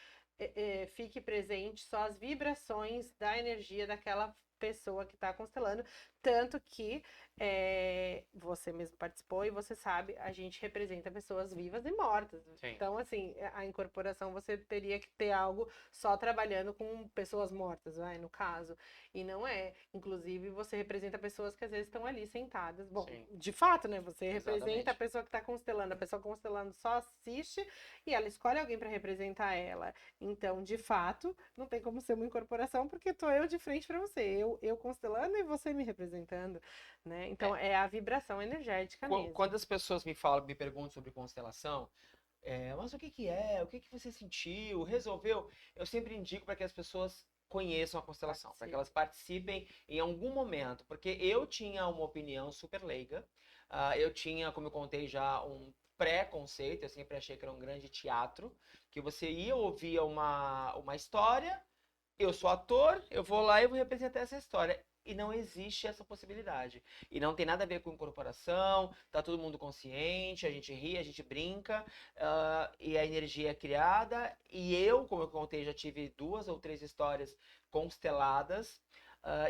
fique presente só as vibrações da energia daquela pessoa que está constelando, tanto que você mesmo participou e você sabe, a gente representa pessoas vivas e mortas. Sim. Então, assim, a incorporação você teria que ter algo só trabalhando com pessoas mortas, no caso. E não é. Inclusive, você representa pessoas que às vezes estão ali sentadas. Bom, Sim. de fato, né? Você representa Exatamente. a pessoa que está constelando. A pessoa constelando só assiste e ela escolhe alguém para representar ela. Então, de fato, não tem como ser uma incorporação, porque tô eu de frente para você. Eu constelando e você me representando, né? Então, é a vibração energética mesmo. Quando as pessoas me perguntam sobre constelação, mas o que é? O que você sentiu? Resolveu? Eu sempre indico para que as pessoas conheçam a constelação, para que elas participem em algum momento, porque eu tinha uma opinião super leiga, eu tinha, como eu contei já, um pré-conceito, eu sempre achei que era um grande teatro, que você ia ouvir uma história, eu sou ator, eu vou lá e vou representar essa história. E não existe essa possibilidade. E não tem nada a ver com incorporação, tá todo mundo consciente, a gente ri, a gente brinca, e a energia é criada. E eu, como eu contei, já tive 2 ou 3 histórias consteladas.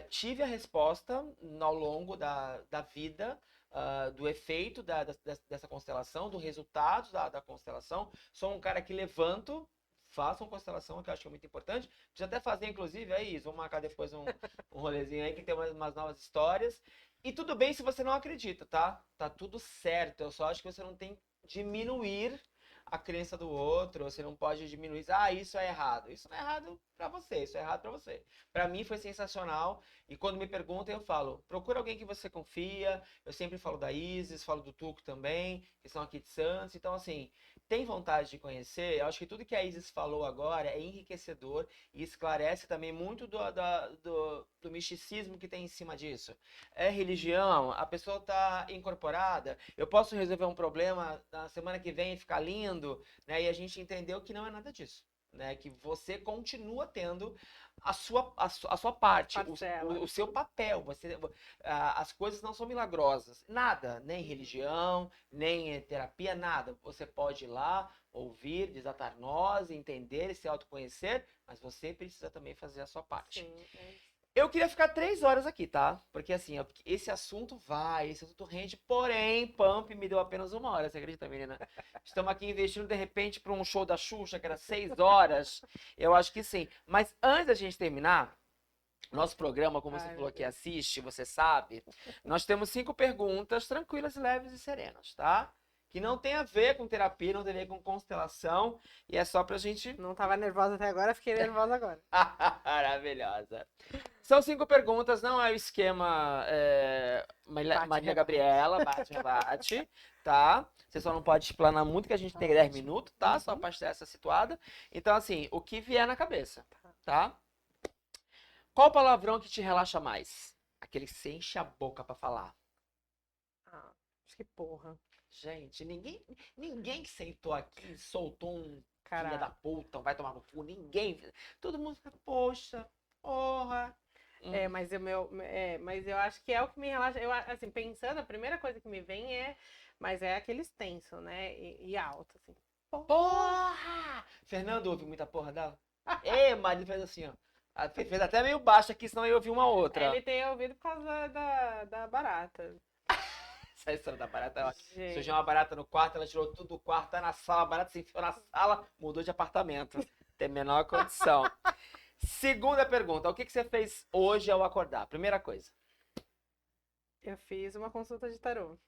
tive a resposta ao longo da vida, do efeito dessa constelação, do resultado da constelação. Sou um cara que levanto, façam constelação, que eu acho que é muito importante. Precisa até fazer, inclusive, aí, vamos marcar depois um rolezinho aí, que tem umas novas histórias. E tudo bem se você não acredita, tá? Tá tudo certo. Eu só acho que você não tem que diminuir a crença do outro. Você não pode diminuir. Ah, isso é errado. Isso não é errado pra você, isso é errado pra você. Pra mim foi sensacional. E quando me perguntam, eu falo, procura alguém que você confia. Eu sempre falo da Isis, falo do Tuco também, que são aqui de Santos. Então, assim, tem vontade de conhecer? Eu acho que tudo que a Isis falou agora é enriquecedor e esclarece também muito do misticismo que tem em cima disso. É religião, a pessoa está incorporada, eu posso resolver um problema na semana que vem e ficar lindo, né? E a gente entendeu que não é nada disso. Né, que você continua tendo a sua parte, o seu papel. As coisas não são milagrosas. Nada, nem religião, nem terapia, nada. Você pode ir lá, ouvir, desatar nós, entender e se autoconhecer, mas você precisa também fazer a sua parte. Sim, Eu queria ficar 3 horas aqui, tá? Porque assim, esse assunto rende, porém, Pump me deu apenas 1 hora, você acredita, menina? Estamos aqui investindo, de repente, para um show da Xuxa, que era 6 horas. Eu acho que sim. Mas antes da gente terminar, nosso programa, como você falou que assiste, você sabe, nós temos 5 perguntas tranquilas, leves e serenas, tá? Que não tem a ver com terapia, não tem a ver com constelação, e é só pra gente... Não tava nervosa até agora, fiquei nervosa agora. Maravilhosa. São 5 perguntas, não é o esquema Maria Gabriela, bate, tá? Você só não pode explanar muito, que a gente tem 10 minutos, tá? Só pra estar essa situada. Então, assim, o que vier na cabeça, tá? Qual palavrão que te relaxa mais? Aquele que você enche a boca pra falar. Acho que porra. Gente, ninguém que sentou aqui e soltou um filha da puta, vai tomar no cu, ninguém. Todo mundo fica, poxa, porra. Mas eu acho que é o que me relaxa. Eu, assim, pensando, a primeira coisa que me vem mas é aquele extenso, né? E alto, assim. Porra! Fernando ouve muita porra dela? Marido fez assim, ó. Fez até meio baixo aqui, senão eu ouvi uma outra. Ele tem ouvido por causa da barata. Essa história da barata é ótima. Surgiu uma barata no quarto, ela tirou tudo do quarto, tá na sala, a barata se enfiou na sala, mudou de apartamento. Tem menor condição. Segunda pergunta, o que você fez hoje ao acordar? Primeira coisa. Eu fiz uma consulta de tarô.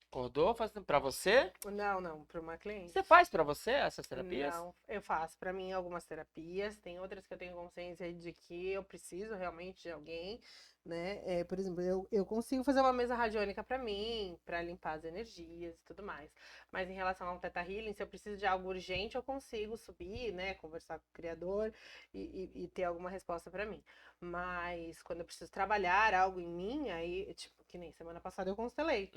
Acordou fazendo pra você? Não, pra uma cliente. Você faz pra você essas terapias? Não, eu faço pra mim algumas terapias, tem outras que eu tenho consciência de que eu preciso realmente de alguém, né? Por exemplo, eu consigo fazer uma mesa radiônica pra mim, pra limpar as energias e tudo mais. Mas em relação ao Theta Healing, se eu preciso de algo urgente, eu consigo subir, né? Conversar com o criador e ter alguma resposta pra mim. Mas quando eu preciso trabalhar algo em mim, aí, tipo, que nem semana passada eu constelei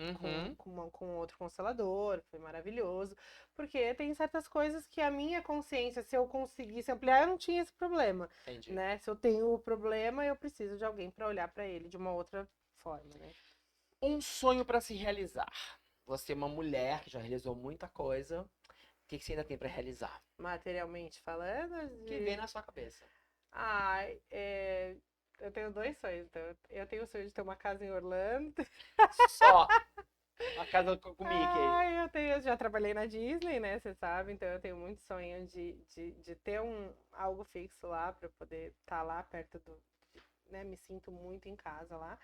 com outro constelador, foi maravilhoso. Porque tem certas coisas que a minha consciência, se eu conseguisse ampliar, eu não tinha esse problema. Entendi. Né? Se eu tenho o problema, eu preciso de alguém para olhar para ele de uma outra forma, né? Um sonho para se realizar. Você é uma mulher que já realizou muita coisa. O que você ainda tem para realizar? Materialmente falando? Que vem na sua cabeça. Eu tenho 2 sonhos. Então, eu tenho o sonho de ter uma casa em Orlando. Só. Uma casa com o Mickey. Eu já trabalhei na Disney, né? Você sabe, então eu tenho muito sonho de ter algo fixo lá para poder estar lá perto né? Me sinto muito em casa lá.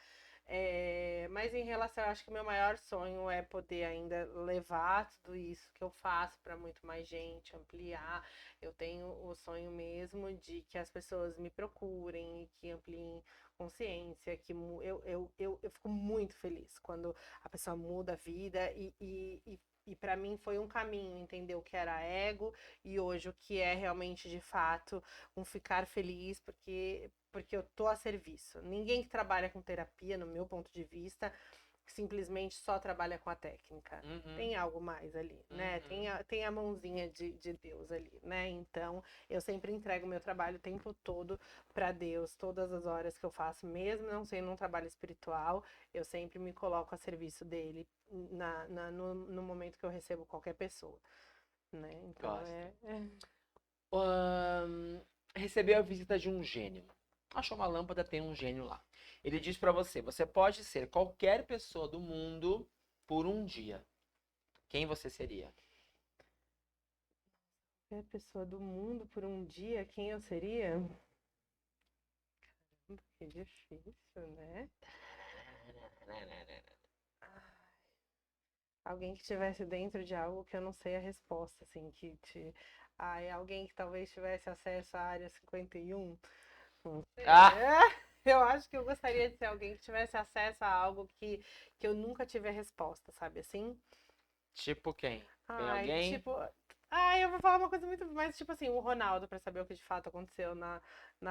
Mas em relação, eu acho que o meu maior sonho é poder ainda levar tudo isso que eu faço para muito mais gente, ampliar. Eu tenho o sonho mesmo de que as pessoas me procurem, que ampliem consciência, que eu fico muito feliz quando a pessoa muda a vida e para mim foi um caminho entender o que era ego e hoje o que é realmente de fato um ficar feliz porque eu tô a serviço. Ninguém que trabalha com terapia, no meu ponto de vista, simplesmente só trabalha com a técnica. Tem algo mais ali, né? Tem a mãozinha de Deus ali, né? Então, eu sempre entrego meu trabalho o tempo todo para Deus, todas as horas que eu faço, mesmo não sendo um trabalho espiritual, eu sempre me coloco a serviço dele no momento que eu recebo qualquer pessoa, né? Então, recebeu a visita de um gênio. achou uma lâmpada, tem um gênio lá. Ele diz pra você, você pode ser qualquer pessoa do mundo por um dia. Quem você seria? Qualquer pessoa do mundo por um dia, quem eu seria? Que difícil, né? Alguém que estivesse dentro de algo que eu não sei a resposta, assim, Ai, alguém que talvez tivesse acesso à área 51. Não sei. Eu acho que eu gostaria de ser alguém que tivesse acesso a algo que eu nunca tive a resposta, sabe assim? Tipo quem? Tem Ai, alguém? tipo. Ai, eu vou falar uma coisa muito mais, tipo assim, o Ronaldo, pra saber o que de fato aconteceu na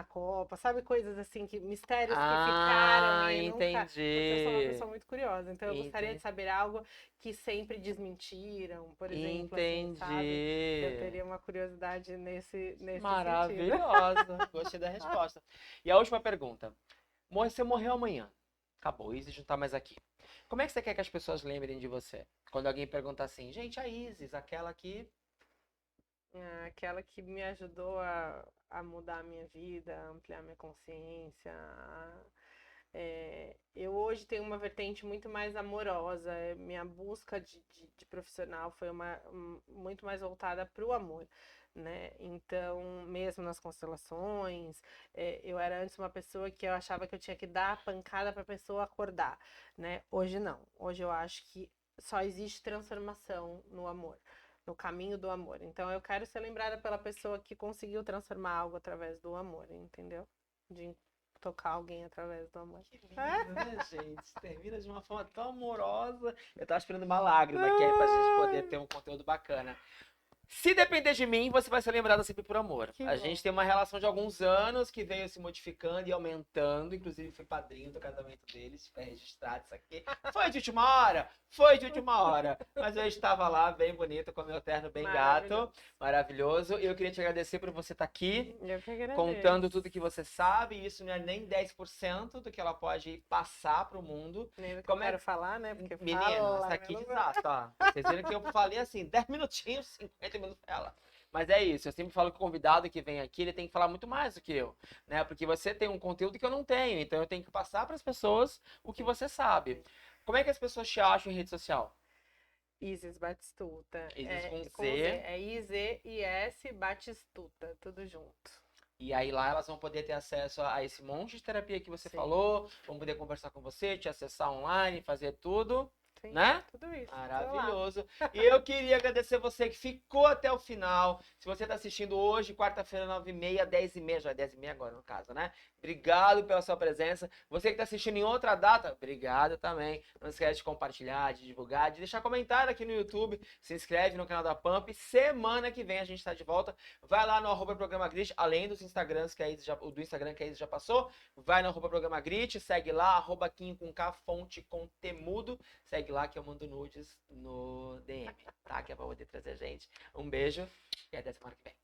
Copa, sabe? Coisas assim, mistérios que ficaram e nunca. Porque eu sou uma Entendi. pessoa muito curiosa, então eu gostaria de Entendi. saber algo que sempre desmentiram, por exemplo, assim, sabe? Eu Entendi. teria uma curiosidade nesse sentido. Maravilhosa. Gostei da resposta. E a última pergunta. Você morreu amanhã. Acabou, Isis não tá mais aqui. Como é que você quer que as pessoas lembrem de você? Quando alguém pergunta assim, gente, a Isis, aquela que... Aquela que me ajudou a mudar a minha vida, a ampliar minha consciência. Eu hoje tenho uma vertente muito mais amorosa. Minha busca de profissional foi muito mais voltada para o amor, né? Então, mesmo nas constelações, eu era antes uma pessoa que eu achava que eu tinha que dar a pancada para a pessoa acordar, né? Hoje não. Hoje eu acho que só existe transformação no amor. No caminho do amor. Então eu quero ser lembrada pela pessoa que conseguiu transformar algo através do amor, entendeu? De tocar alguém através do amor. Que lindo, né, gente? Termina de uma forma tão amorosa. Eu tava esperando uma lágrima aqui aí pra gente poder ter um conteúdo bacana. Se depender de mim, você vai ser lembrada sempre por amor. Que A bom. gente tem uma relação de alguns anos que veio se modificando e aumentando. Inclusive, fui padrinho do casamento deles. Fica registrado isso aqui. Foi de última hora? Foi de última hora. Mas eu estava lá, bem bonito, com meu terno bem gato. Maravilhoso. E eu queria te agradecer por você estar aqui. Eu que agradeço. Contando tudo que você sabe. Isso não é nem 10% do que ela pode passar pro mundo. Nem do que Como eu quero falar, né? Porque Menina, fala, isso aqui né? desasta, ó. Vocês viram que eu falei assim, 10 minutinhos, 50 minutos pra ela. Mas é isso, eu sempre falo que o convidado que vem aqui, ele tem que falar muito mais do que eu, né? Porque você tem um conteúdo que eu não tenho, então eu tenho que passar para as pessoas o que você sabe. Como é que as pessoas te acham em rede social? Isis Batistuta. Isis com Z. Z. É IZIS Batistuta, tudo junto. E aí lá elas vão poder ter acesso a esse monte de terapia que você Sim. falou, vão poder conversar com você, te acessar online, fazer tudo. Sim, Né? tudo isso. Maravilhoso. E eu queria agradecer você que ficou até o final. Se você está assistindo hoje, quarta-feira, 9h30, 10h30, já é 10h30 agora no caso, né? Obrigado pela sua presença. Você que está assistindo em outra data, obrigado também. Não esquece de compartilhar, de divulgar, de deixar comentário aqui no YouTube. Se inscreve no canal da Pump. Semana que vem a gente está de volta. Vai lá no @programa Grit, além dos Instagrams que a Isis do Instagram que a Isis já passou. Vai no @programa Grit, segue lá, @Kim com K, fonte com temudo. Segue lá que eu mando nudes no DM, tá? Que é pra poder trazer gente. Um beijo e até semana que vem.